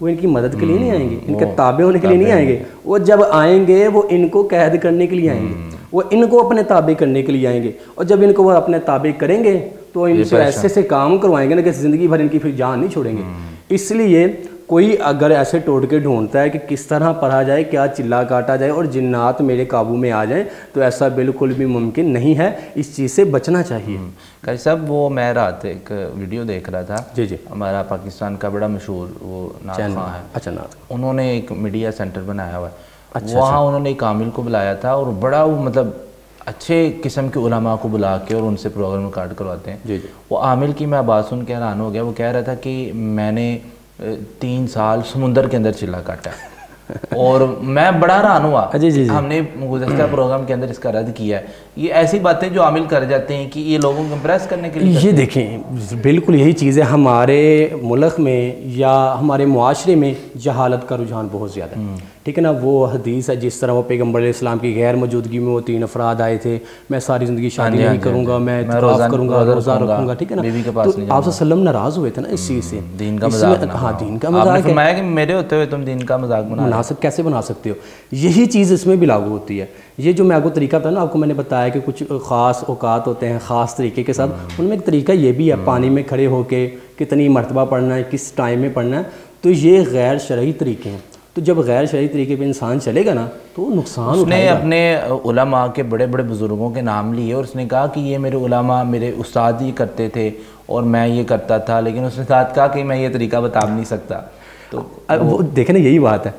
وہ ان کی مدد کے لیے نہیں آئیں گے, ان کے تابع ہونے کے لیے نہیں آئیں گے. وہ جب آئیں گے وہ ان کو قید کرنے کے لیے آئیں گے, وہ ان کو اپنے تابع کرنے کے لیے آئیں گے. اور جب ان کو وہ اپنے تابع کریں گے تو ان سے ایسے سے کام کروائیں گے نا کہ زندگی بھر ان کی پھر جان نہیں چھوڑیں گے. اس لیے کوئی اگر ایسے ٹوٹکے ڈھونڈتا ہے کہ کس طرح پڑھا جائے, کیا چلا کاٹا جائے اور جنات میرے قابو میں آ جائیں, تو ایسا بالکل بھی ممکن نہیں ہے. اس چیز سے بچنا چاہیے. قاری صاحب وہ میں رات ایک ویڈیو دیکھ رہا تھا, جی ہمارا پاکستان کا بڑا مشہور وہ نعت خواں ہے, اچھا نعت, انہوں نے ایک میڈیا سینٹر بنایا ہوا ہے, وہاں انہوں نے ایک عامل کو بلایا تھا اور بڑا وہ مطلب اچھے قسم کے علماء کو بلا کے اور ان سے پروگرام ریکارڈ کرواتے ہیں. جی وہ عامل کی میں بات سن کے حیران ہو گیا. وہ کہہ رہا تھا کہ میں نے 3 سال سمندر کے اندر چلا کاٹا اور میں بڑا حیران ہوا. ہم نے گزشتہ پروگرام کے اندر اس کا رد کیا ہے. یہ ایسی باتیں جو عامل کر جاتے ہیں کہ یہ لوگوں کو امپریس کرنے کے لیے, یہ دیکھیں بالکل یہی چیز ہے. ہمارے ملک میں یا ہمارے معاشرے میں جہالت کا رجحان بہت زیادہ ہے, ٹھیک ہے نا. وہ حدیث ہے جس طرف وہ پیغمبر علیہ السلام کی غیر موجودگی میں وہ 3 افراد آئے تھے, میں ساری زندگی شادی نہیں کروں گا, میں اعتکاف کروں گا, روزہ رکھوں گا, ٹھیک ہے نا. تو آپ صلی اللہ علیہ وسلم ناراض ہوئے تھے نا اس چیز سے. دین کا مذاق, ہاں دین کا مذاق ہے. فرمایا کہ میرے ہوتے ہوئے تم دین کا مذاق بنا کیسے بنا سکتے ہو. یہی چیز اس میں بھی لاگو ہوتی ہے. یہ جو میں آپ کو طریقہ بتایا نا, آپ کو میں نے بتایا کہ کچھ خاص اوقات ہوتے ہیں خاص طریقے کے ساتھ, ان میں ایک طریقہ یہ بھی ہے پانی میں کھڑے ہو کے کتنی مرتبہ پڑھنا ہے, کس ٹائم میں پڑھنا ہے. تو یہ غیر شرعی طریقے ہیں. تو جب غیر شرعی طریقے پہ انسان چلے گا نا تو نقصان اس نے اپنے علماء کے بڑے بڑے بزرگوں کے نام لیے اور اس نے کہا کہ یہ میرے علماء میرے استاد ہی کرتے تھے اور میں یہ کرتا تھا, لیکن اس نے ساتھ کہا کہ میں یہ طریقہ بتا نہیں سکتا. تو وہ دیکھیں نا یہی بات ہے,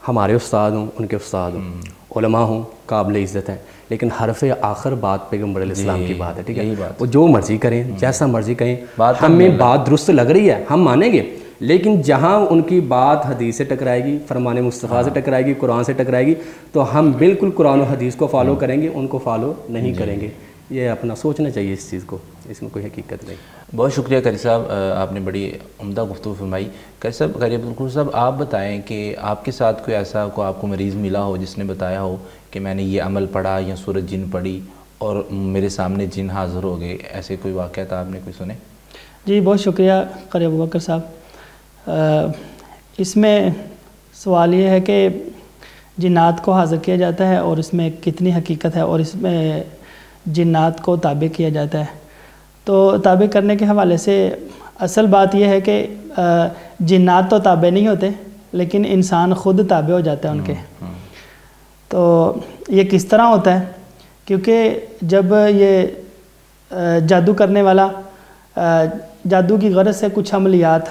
ہمارے استاد ہوں, ان کے استاد ہوں, علماء ہوں, قابل عزت ہیں, لیکن حرف آخر بات پیغمبر علیہ السلام کی بات ہے, ٹھیک ہے. وہ جو مرضی کریں, جیسا مرضی کہیں, ہمیں بات درست لگ رہی ہے ہم مانیں گے, لیکن جہاں ان کی بات حدیث سے ٹکرائے گی, فرمان مصطفیٰ سے ٹکرائے گی, قرآن سے ٹکرائے گی, تو ہم بالکل قرآن و حدیث کو فالو کریں گے, ان کو فالو نہیں کریں گے. یہ اپنا سوچنا چاہیے اس چیز کو, اس میں کوئی حقیقت نہیں. بہت شکریہ قاری صاحب, آپ نے بڑی عمدہ گفتگو فرمائی. قاری صاحب, قاری عبدالقدوس صاحب, آپ بتائیں کہ آپ کے ساتھ کوئی ایسا آپ کو مریض ملا ہو جس نے بتایا ہو کہ میں نے یہ عمل پڑھا یا سورۃ جن پڑھی اور میرے سامنے جن حاضر ہو گئے, ایسے کوئی واقعات آپ نے کوئی سنے؟ جی بہت شکریہ قاری ابوبکر صاحب. اس میں سوال یہ ہے کہ جنات کو حاضر کیا جاتا ہے اور اس میں کتنی حقیقت ہے, اور اس میں جنات کو تابع کیا جاتا ہے. تو تابع کرنے کے حوالے سے اصل بات یہ ہے کہ جنات تو تابع نہیں ہوتے, لیکن انسان خود تابع ہو جاتا ہے ان کے. تو یہ کس طرح ہوتا ہے, کیونکہ جب یہ جادو کرنے والا جادو کی غرض سے کچھ عملیات,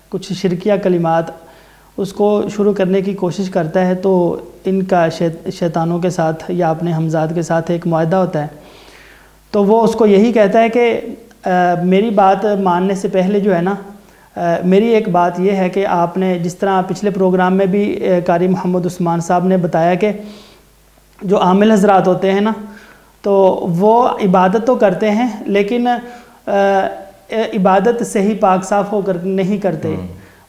کچھ شرکیہ کلمات اس کو شروع کرنے کی کوشش کرتا ہے, تو ان کا شیطانوں کے ساتھ یا اپنے ہمزاد کے ساتھ ایک معاہدہ ہوتا ہے. تو وہ اس کو یہی کہتا ہے کہ میری بات ماننے سے پہلے جو ہے نا, میری ایک بات یہ ہے کہ آپ نے جس طرح پچھلے پروگرام میں بھی قاری محمد عثمان صاحب نے بتایا کہ جو عامل حضرات ہوتے ہیں نا, تو وہ عبادت تو کرتے ہیں لیکن عبادت صحیح پاک صاف ہو کر نہیں کرتے.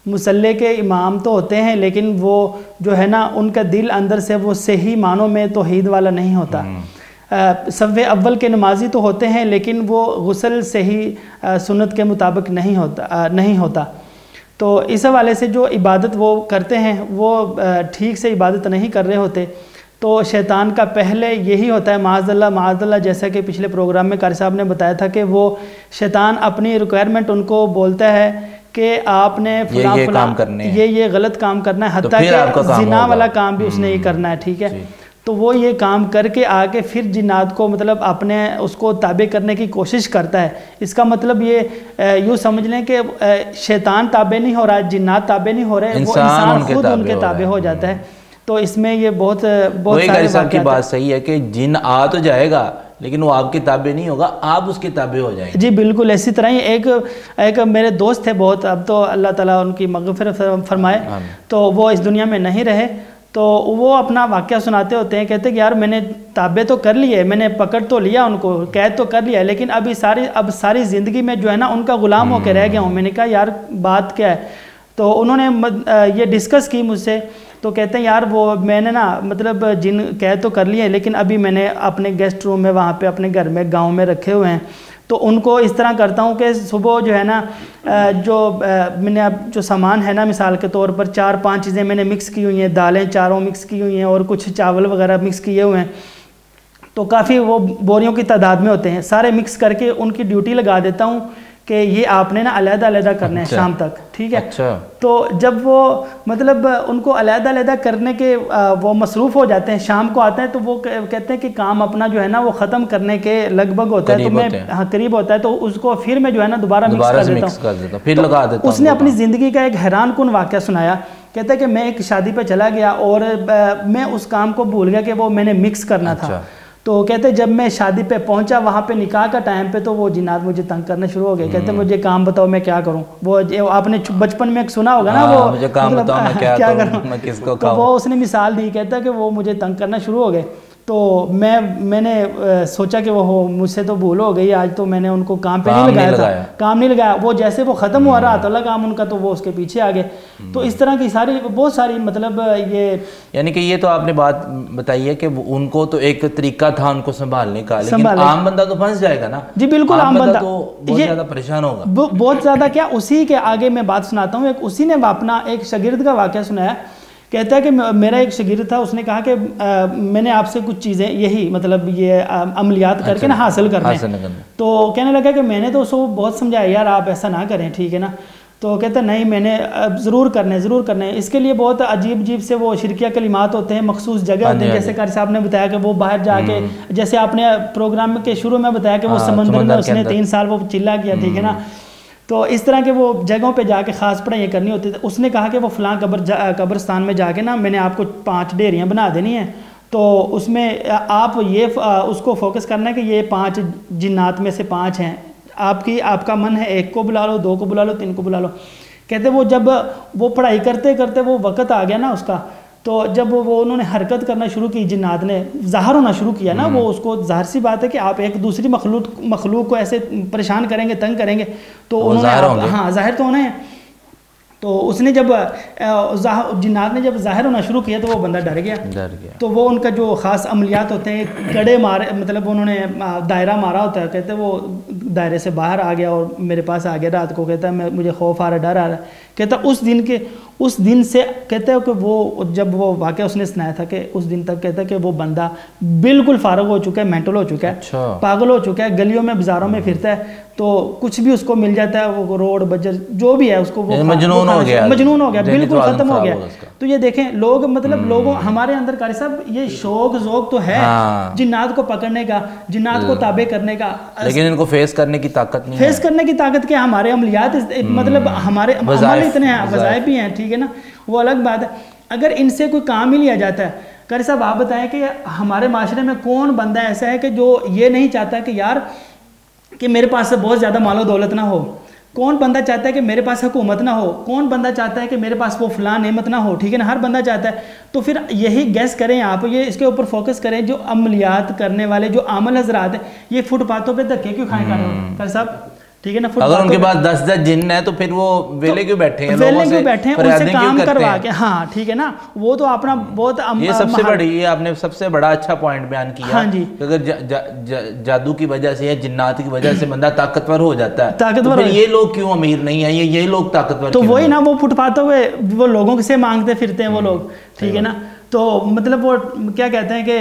مصلی کے امام تو ہوتے ہیں لیکن وہ جو ہے نا ان کا دل اندر سے وہ صحیح معنوں میں توحید والا نہیں ہوتا. صف اول کے نمازی تو ہوتے ہیں لیکن وہ غسل صحیح سنت کے مطابق نہیں ہوتا. تو اس حوالے سے جو عبادت وہ کرتے ہیں وہ ٹھیک سے عبادت نہیں کر رہے ہوتے. تو شیطان کا پہلے یہی ہوتا ہے معاذ اللہ, جیسا کہ پچھلے پروگرام میں قاری صاحب نے بتایا تھا کہ وہ شیطان اپنی ریکوائرمنٹ ان کو بولتا ہے کہ آپ نے فلاں یہ غلط کام کرنا ہے, حتیٰ کہ زنا والا کام بھی اس نے یہ کرنا ہے, ٹھیک ہے. تو وہ یہ کام کر کے آگے پھر جنات کو مطلب اپنے اس کو تابع کرنے کی کوشش کرتا ہے. اس کا مطلب یہ یوں سمجھ لیں کہ شیطان تابع نہیں ہو رہا, جنات تابع نہیں ہو رہے, وہ انسان خود ان کے تابع ہو جاتا ہے. تو اس میں یہ بہت سارے واقعات کی بات صحیح ہے کہ جن آ تو جائے گا لیکن وہ آپ کے تابع نہیں ہوگا, آپ اس کے تابع ہو جائیں گے. جی بالکل اسی طرح ہی ایک میرے دوست تھے بہت, اب تو اللہ تعالیٰ ان کی مغفرت فرمائے, تو وہ اس دنیا میں نہیں رہے. تو وہ اپنا واقعہ سناتے ہوتے ہیں, کہتے ہیں کہ یار میں نے تابع تو کر لیے, میں نے پکڑ تو لیا ان کو, قید تو کر لیا, لیکن اب ساری زندگی میں جو ہے نا ان کا غلام ہو کے رہ گیا ہوں. میں نے کہا یار بات کیا ہے؟ تو انہوں نے یہ ڈسکس کی مجھ سے. تو کہتے ہیں یار وہ میں نے نا مطلب جن قید تو کر لیے لیکن ابھی میں نے اپنے گیسٹ روم میں وہاں پہ اپنے گھر میں گاؤں میں رکھے ہوئے ہیں. تو ان کو اس طرح کرتا ہوں کہ صبح جو ہے نا جو میں نے اب جو سامان ہے نا مثال کے طور پر 4-5 چیزیں میں نے مکس کی ہوئی ہیں، دالیں چاروں مکس کی ہوئی ہیں اور کچھ چاول وغیرہ مکس کیے ہوئے ہیں، تو کافی وہ بوریوں کی تعداد میں ہوتے ہیں، سارے مکس کر کے ان کی ڈیوٹی لگا دیتا ہوں کہ یہ آپ نے نا علیحدہ علیحدہ کرنا ہے شام تک، ٹھیک ہے؟ تو جب وہ مطلب ان کو علیحدہ علیحدہ کرنے کے وہ مصروف ہو جاتے ہیں، شام کو آتے ہیں تو وہ کہتے ہیں کہ کام اپنا جو ہے نا وہ ختم کرنے کے لگ بھگ ہوتا ہے، تو میں قریب ہوتا ہے، تو اس کو پھر میں جو ہے نا دوبارہ مکس کر دیتا ہوں، پھر لگا دیتا ہوں۔ اس نے اپنی زندگی کا ایک حیران کن واقعہ سنایا، کہتا ہے کہ میں ایک شادی پہ چلا گیا اور میں اس کام کو بھول گیا کہ وہ میں نے مکس کرنا تھا، تو کہتے جب میں شادی پہ پہنچا وہاں پہ نکاح کا ٹائم پہ تو وہ جنات مجھے تنگ کرنا شروع ہو گئے، کہتے مجھے کام بتاؤ میں کیا کروں، وہ آپ نے بچپن میں سنا ہوگا نا وہ مجھے کام بتاؤ میں کیا کروں، میں کس کو کھاؤں، تو وہ اس نے مثال دی، کہتا کہ وہ مجھے تنگ کرنا شروع ہو گئے، تو میں نے سوچا کہ وہ مجھ سے تو بھول ہو گئی آج، تو میں نے ان کو کام پہ نہیں لگایا تھا، کام نہیں لگایا، وہ جیسے وہ ختم ہوا رہا تھا کام ان کا تو وہ اس کے پیچھے آ گئے۔ تو اس طرح کی ساری بہت ساری مطلب یہ یعنی کہ یہ تو آپ نے بات بتائی ہے کہ ان کو تو ایک طریقہ تھا ان کو سنبھالنے کا، لیکن عام بندہ تو پھنس جائے گا نا۔ جی بالکل، عام بندہ تو بہت زیادہ پریشان ہوگا، بہت زیادہ۔ کیا اسی کے آگے میں بات سناتا ہوں، اسی نے اپنا ایک شاگرد کا واقعہ سنایا، کہتا ہے کہ میرا ایک شاگرد تھا، اس نے کہا کہ میں نے آپ سے کچھ چیزیں یہی مطلب یہ عملیات کر کے نا حاصل کرنے، تو کہنے لگا کہ میں نے تو اس کو بہت سمجھایا یار آپ ایسا نہ کریں، ٹھیک ہے نا، تو کہتا نہیں میں نے ضرور کرنے اس کے لیے بہت عجیب سے وہ شرکیہ کلمات ہوتے ہیں، مخصوص جگہ ہوتے ہیں، جیسے قاری صاحب نے بتایا کہ وہ باہر جا کے، جیسے آپ نے پروگرام کے شروع میں بتایا کہ وہ سمندر میں اس نے 3 سال وہ چلا کیا، ٹھیک ہے نا، تو اس طرح کے وہ جگہوں پہ جا کے خاص پڑھائیاں کرنی ہوتی تھی۔ اس نے کہا کہ وہ فلاں قبرستان میں جا کے نا میں نے آپ کو 5 ڈیریاں بنا دینی ہیں، تو اس میں آپ یہ اس کو فوکس کرنا ہے کہ یہ 5 جنات میں سے 5 ہیں، آپ کا من ہے 1 کو بلا لو، 2 کو بلا لو، 3 کو بلا لو۔ کہتے وہ جب وہ پڑھائی کرتے کرتے وہ وقت آ گیا نا اس کا، تو جب وہ انہوں نے حرکت کرنا شروع کی، جنات نے ظاہر ہونا شروع کیا نا، وہ اس کو ظاہر سی بات ہے کہ آپ ایک دوسری مخلوق کو ایسے پریشان کریں گے، تنگ کریں گے تو انہوں نے ظاہر تو ہونا ہے۔ تو اس نے جب جنات نے جب ظاہر ہونا شروع کیا تو وہ بندہ ڈر گیا، تو وہ ان کا جو خاص عملیات ہوتے ہیں، کڑے مارے، مطلب انہوں نے دائرہ مارا ہوتا ہے، کہتے وہ دائرے سے باہر آ گیا اور میرے پاس آ گیا رات کو، کہتا ہے مجھے خوف آ رہا ہے، ڈر آ رہا ہے، کہتا اس دن سے کہتے ہو کہ وہ جب وہ واقعہ اس نے سنایا تھا کہ اس دن تک کہتا ہے کہ وہ بندہ بالکل فارغ ہو چکا ہے، مینٹل ہو چکا ہے، پاگل ہو چکا ہے، گلیوں میں بازاروں میں پھرتا ہے، تو کچھ بھی اس کو مل جاتا ہے، وہ روڈ بجر جو بھی ہے اس کو وہ مجنون ہو گیا، بالکل ختم ہو گیا۔ تو یہ دیکھیں لوگ مطلب لوگوں ہمارے اندر قاری صاحب یہ شوق ذوق تو ہے جنات کو پکڑنے کا، جنات کو تابع کرنے کا، لیکن ان کو فیس کرنے کی طاقت نہیں، فیس کرنے کی طاقت کیا، ہمارے عملیات مطلب ہمارے عمل اتنے ہیں، وظائف بھی ہیں، ٹھیک ہے نا، وہ الگ بات ہے۔ اگر ان سے کوئی کام ہی لیا جاتا ہے، قاری صاحب آپ بتائیں کہ ہمارے معاشرے میں کون بندہ ایسا ہے کہ جو یہ نہیں چاہتا کہ یار کہ میرے پاس سے بہت زیادہ مال و دولت نہ ہو، کون بندہ چاہتا ہے کہ میرے پاس حکومت نہ ہو، کون بندہ چاہتا ہے کہ میرے پاس وہ فلاں نعمت نہ ہو، ٹھیک ہے نا، ہر بندہ چاہتا ہے۔ تو پھر یہی گیس کریں آپ، یہ اس کے اوپر فوکس کریں، جو عملیات کرنے والے جو عامل حضرات ہیں یہ فٹ پاتھوں پہ دھکے کیوں کھائیں قاری صاحب، ٹھیک ہے نا، اگر ان کے پاس 10 جن ہے تو پھر وہ ویلے کیوں بیٹھے ہیں، ویلے کیوں بیٹھے ہیں، ان سے کام کروا کے، ہاں ٹھیک ہے نا، وہ تو اپنا بہت یہ سب سے بڑی، یہ آپ نے سب سے بڑا اچھا پوائنٹ بیان کیا کہ اگر جادو کی وجہ سے یا جنات کی وجہ سے بندہ طاقتور ہو جاتا ہے تو پھر یہ لوگ کیوں امیر نہیں ہیں، یہ لوگ طاقتور، تو وہی نا وہ فٹ پاتھوں پہ وہ لوگوں سے مانگتے پھرتے ہیں وہ لوگ، ٹھیک ہے نا، تو مطلب وہ کیا کہتے ہیں کہ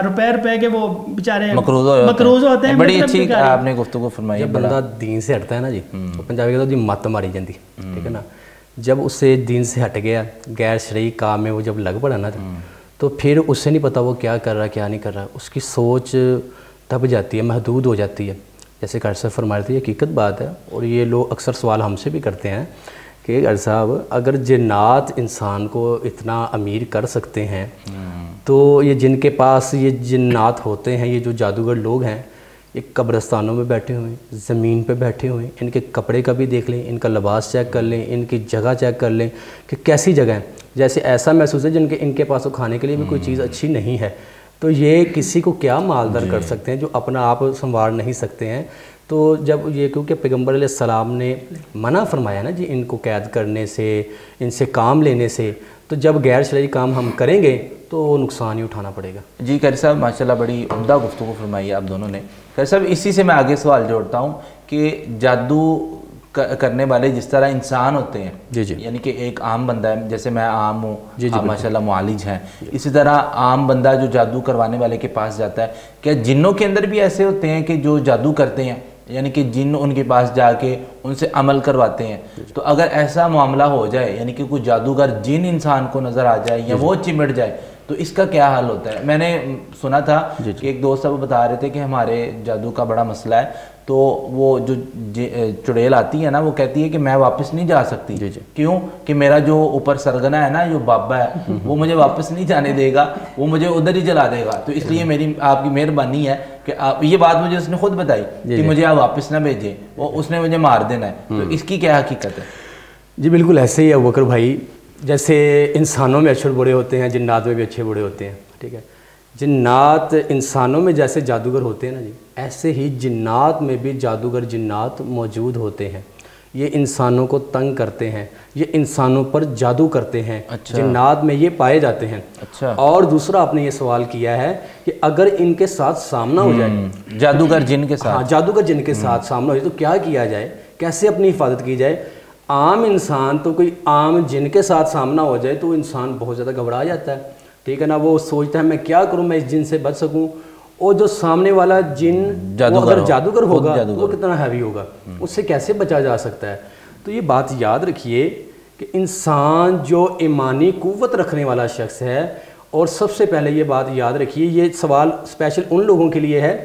روپے کے وہ بیچارے مقروض ہوتے ہیں۔ بڑی اچھی آپ نے گفتگو فرمائی، جب بندہ دین سے ہٹتا ہے نا جی، تو پنجابی کہتے ہیں جی مت ماری جاندی، ٹھیک ہے نا، جب اس سے دین سے ہٹ گیا، غیر شرعی کام میں وہ جب لگ پڑا نا تو پھر اس سے نہیں پتا وہ کیا کر رہا ہے کیا نہیں کر رہا، اس کی سوچ دب جاتی ہے، محدود ہو جاتی ہے، جیسے قاری صاحب فرما رہے تھے، حقیقت بات ہے، اور یہ لوگ اکثر سوال ہم سے بھی کرتے ہیں کہ قاری صاحب اگر جنات انسان کو اتنا امیر کر سکتے ہیں تو یہ جن کے پاس یہ جنات ہوتے ہیں، یہ جو جادوگر لوگ ہیں، یہ قبرستانوں میں بیٹھے ہوئے ہیں، زمین پہ بیٹھے ہوئے ہیں، ان کے کپڑے کا بھی دیکھ لیں، ان کا لباس چیک کر لیں، ان کی جگہ چیک کر لیں کہ کیسی جگہ ہے، جیسے ایسا محسوس ہے ان کے پاس وہ کھانے کے لیے بھی کوئی چیز اچھی نہیں ہے، تو یہ کسی کو کیا مالدار کر سکتے ہیں جو اپنا آپ سنوار نہیں سکتے ہیں۔ تو جب یہ کیونکہ پیغمبر علیہ السلام نے منع فرمایا نا جی ان کو قید کرنے سے، ان سے کام لینے سے، تو جب غیر شرعی کام ہم کریں گے تو نقصان ہی اٹھانا پڑے گا۔ جی قاری صاحب ماشاءاللہ بڑی عمدہ گفتگو فرمائی ہے آپ دونوں نے۔ قاری صاحب اسی سے میں آگے سوال جوڑتا ہوں کہ جادو کرنے والے جس طرح انسان ہوتے ہیں، جی جی، یعنی کہ ایک عام بندہ ہے، جیسے میں عام ہوں، آپ ماشاءاللہ معالج ہیں، اسی طرح عام بندہ جو جادو کروانے والے کے پاس جاتا ہے، کیا جنوں کے اندر بھی ایسے ہوتے ہیں کہ جو جادو کرتے ہیں، یعنی کہ جن ان کے پاس جا کے ان سے عمل کرواتے ہیں؟ تو اگر ایسا معاملہ ہو جائے، یعنی کہ کوئی جادوگر جن انسان کو نظر آ جائے یا وہ چمٹ جائے، تو اس کا کیا حل ہوتا ہے؟ میں نے سنا تھا کہ ایک دوست صاحب بتا رہے تھے کہ ہمارے جادو کا بڑا مسئلہ ہے، تو وہ جو چڑیل آتی ہے نا، وہ کہتی ہے کہ میں واپس نہیں جا سکتی۔ کیوں؟ کہ میرا جو اوپر سرگنا ہے نا، جو بابا ہے، وہ مجھے واپس نہیں جانے دے گا، وہ مجھے ادھر ہی جلا دے گا۔ تو اس لیے میری آپ کی مہربانی ہے کہ آپ یہ بات مجھے اس نے خود بتائی کہ مجھے آپ واپس نہ بھیجیں، وہ اس نے مجھے مار دینا ہے۔ تو اس کی کیا حقیقت ہے؟ جی بالکل ایسے ہی ہے بکر بھائی، جیسے انسانوں میں اچھے بڑے ہوتے ہیں، جنات میں بھی اچھے بڑے ہوتے ہیں، ٹھیک ہے؟ جنات انسانوں میں جیسے جادوگر ہوتے ہیں نا جی، ایسے ہی جنات میں بھی جادوگر جنات موجود ہوتے ہیں۔ یہ انسانوں کو تنگ کرتے ہیں، یہ انسانوں پر جادو کرتے ہیں، جنات میں یہ پائے جاتے ہیں۔ اور دوسرا آپ نے یہ سوال کیا ہے کہ اگر ان کے ساتھ سامنا ہو جائے، جادوگر جن کے ساتھ، ہاں جادوگر جن کے ساتھ سامنا ہو جائے، تو کیا کیا جائے، کیسے اپنی حفاظت کی جائے؟ عام انسان تو کوئی عام جن کے ساتھ سامنا ہو جائے تو انسان بہت زیادہ گھبرا جاتا ہے، ٹھیک ہے نا؟ وہ سوچتا ہے میں کیا کروں، میں اس جن سے بچ سکوں۔ اور جو سامنے والا جن وہ اگر جادوگر ہوگا وہ کتنا ہیوی ہوگا، اس سے کیسے بچا جا سکتا ہے؟ تو یہ بات یاد رکھیے کہ انسان جو ایمانی قوت رکھنے والا شخص ہے، اور سب سے پہلے یہ بات یاد رکھیے، یہ سوال اسپیشل ان لوگوں کے لیے ہے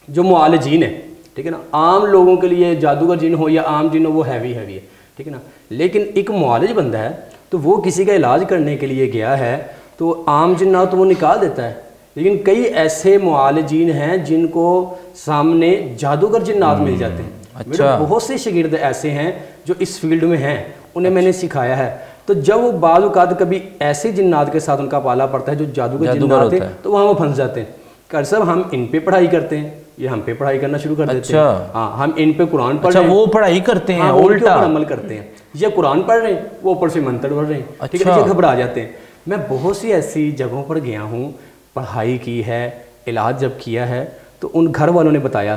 جو معالجین ہیں، ٹھیک ہے نا؟ عام لوگوں کے لیے جادوگر جن ہو یا عام جن ہو وہ ہیوی ہے، ٹھیک ہے نا؟ لیکن ایک معالج بندہ ہے تو وہ کسی کا علاج کرنے کے لیے گیا ہے تو عام جنات تو وہ نکال دیتا ہے، لیکن کئی ایسے معالجین ہیں جن کو سامنے جادوگر جنات مل جاتے ہیں۔ میرے بہت سے شاگرد ایسے ہیں جو اس فیلڈ میں ہیں، انہیں میں نے سکھایا ہے۔ تو جب وہ بعض اوقات کبھی ایسے جنات کے ساتھ ان کا پالا پڑتا ہے جو جادوگر جنات ہیں، تو وہاں وہ پھنس جاتے ہیں۔ کہ صاحب ہم ان پہ پڑھائی کرتے ہیں، یہ ہم پہ پڑھائی کرنا شروع کر دیتے ہیں، ہاں ہم ان پہ قرآن پڑھ رہے ہیں، وہ پڑھائی کرتے ہیں، الٹا عمل کرتے ہیں، یہ قرآن پڑھ رہے ہیں، وہ اوپر سے منتر پڑھ رہے ہیں، ٹھیک ہے، یہ گھبرا جاتے ہیں۔ میں بہت سی ایسی جگہوں پر گیا ہوں، پڑھائی کی ہے، علاج جب کیا ہے، تو ان گھر والوں نے بتایا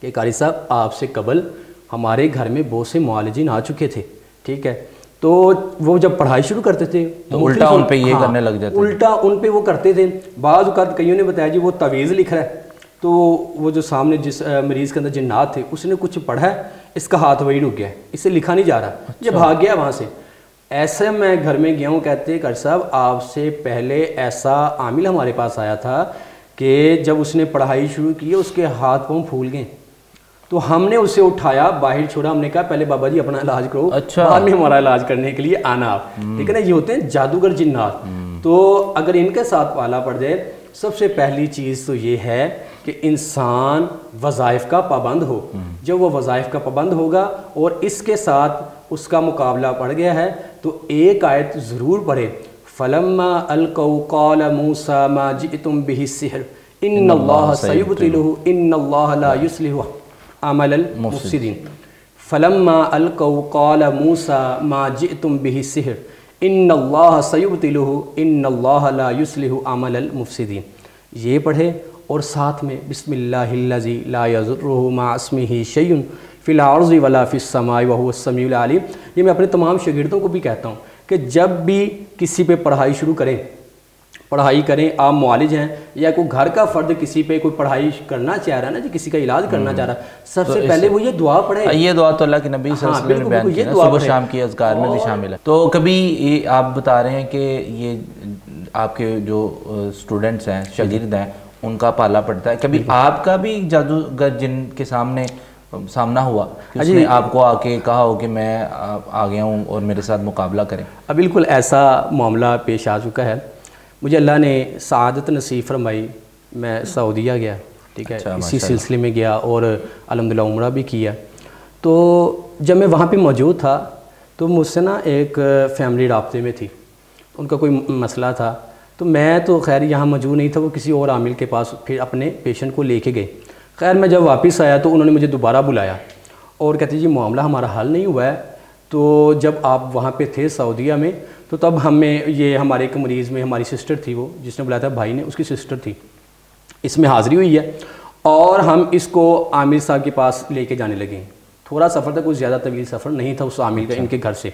کہ قاری صاحب آپ سے قبل ہمارے گھر میں بہت سے معالجین آ چکے تھے، ٹھیک ہے؟ تو وہ جب پڑھائی شروع کرتے تھے تو الٹا ان پہ یہ کرنے لگ جاتے، الٹا ان پہ وہ کرتے تھے۔ بعض اوقات کئیوں نے بتایا جی وہ تعویذ لکھ رہا ہے، تو وہ جو سامنے جس مریض کے اندر جنات تھے اس نے کچھ پڑھا ہے، اس کا ہاتھ وہی رک گیا ہے، اسے لکھا نہیں جا رہا، یہ بھاگ گیا وہاں سے۔ ایسے میں گھر میں گیا ہوں، کہتے قاری صاحب آپ سے پہلے ایسا عامل ہمارے پاس آیا تھا کہ جب اس نے پڑھائی شروع کی اس کے ہاتھ پاؤں پھول گئے، تو ہم نے اسے اٹھایا باہر چھوڑا، ہم نے کہا پہلے بابا جی اپنا علاج کرو، بعد میں ہمارا علاج کرنے کے لیے آنا آپ، ٹھیک ہے نا؟ یہ ہوتے ہیں جادوگر جنات۔ تو اگر ان کے ساتھ پالا پڑ جائے، سب سے پہلی چیز تو یہ ہے کہ انسان وظائف کا پابند ہو۔ جب وہ وظائف کا پابند ہوگا اور اس کے ساتھ اس کا مقابلہ پڑ گیا ہے تو ایک آیت ضرور پڑھے، فَلَمَّا أَلْقَوْا قَالَ مُوسَىٰ مَا جِئْتُمْ بِهِ السِّحْرُ إِنَّ اللَّهَ سَيُبْطِلُهُ إِنَّ اللَّهَ لَا يُصْلِحُ عَمَلَ الْمُفْسِدِينَ فَلَمَّا أَلْقَوْا قَالَ مُوسَىٰ مَا جِئْتُمْ بِهِ السِّحْرُ إِنَّ اللَّهَ سَيُبْطِلُهُ إِنَّ اللَّهَ لَا يُصْلِحُ عَمَلَ الْمُفْسِدِينَ۔ یہ پڑھے اور ساتھ میں بسم اللہ الذی لا یضرہ مع اسمہ شیء فی الارض ولا فی السماء وہو السمیع العلیم۔ یہ میں اپنے تمام شاگردوں کو بھی کہتا ہوں کہ جب بھی کسی پہ پڑھائی شروع کریں، پڑھائی کریں، آپ معالج ہیں یا کوئی گھر کا فرد کسی پہ کوئی پڑھائی کرنا چاہ رہا ہے نا جی، کسی کا علاج کرنا چاہ رہا ہے، سب سے پہلے وہ یہ دعا پڑھے۔ یہ دعا تو اللہ کے نبی صلی اللہ علیہ وسلم نے بیان کی ہے، صبح شام کی اذکار میں بھی شامل ہے۔ تو کبھی آپ بتا رہے ہیں کہ یہ آپ کے جو اسٹوڈنٹس ہیں، شاگرد ہیں، ان کا پالا پڑتا ہے، کبھی آپ کا بھی جادوگر جن کے سامنا ہوا کہ اس نے آپ کو آ کے کہا ہو کہ میں آ گیا ہوں اور میرے ساتھ مقابلہ کریں؟ بالکل ایسا معاملہ پیش آ چکا ہے، مجھے اللہ نے سعادت نصیب فرمائی، میں سعودیہ گیا، ٹھیک ہے، اسی سلسلے میں گیا اور الحمدللہ عمرہ بھی کیا۔ تو جب میں وہاں پہ موجود تھا تو مجھ سے نا ایک فیملی رابطے میں تھی، ان کا کوئی مسئلہ تھا، تو میں تو خیر یہاں موجود نہیں تھا، وہ کسی اور عامل کے پاس پھر اپنے پیشنٹ کو لے کے گئے۔ خیر میں جب واپس آیا تو انہوں نے مجھے دوبارہ بلایا اور کہتے جی معاملہ ہمارا حل نہیں ہوا ہے، تو جب آپ وہاں پہ تھے سعودیہ میں تو تب ہمیں یہ ہمارے ایک مریض میں ہماری سسٹر تھی، وہ جس نے بلایا تھا بھائی نے، اس کی سسٹر تھی، اس میں حاضری ہوئی ہے اور ہم اس کو عامر صاحب کے پاس لے کے جانے لگے ہیں۔ تھوڑا سفر تھا، کوئی زیادہ طویل سفر نہیں تھا اس عامر کا ان کے گھر سے،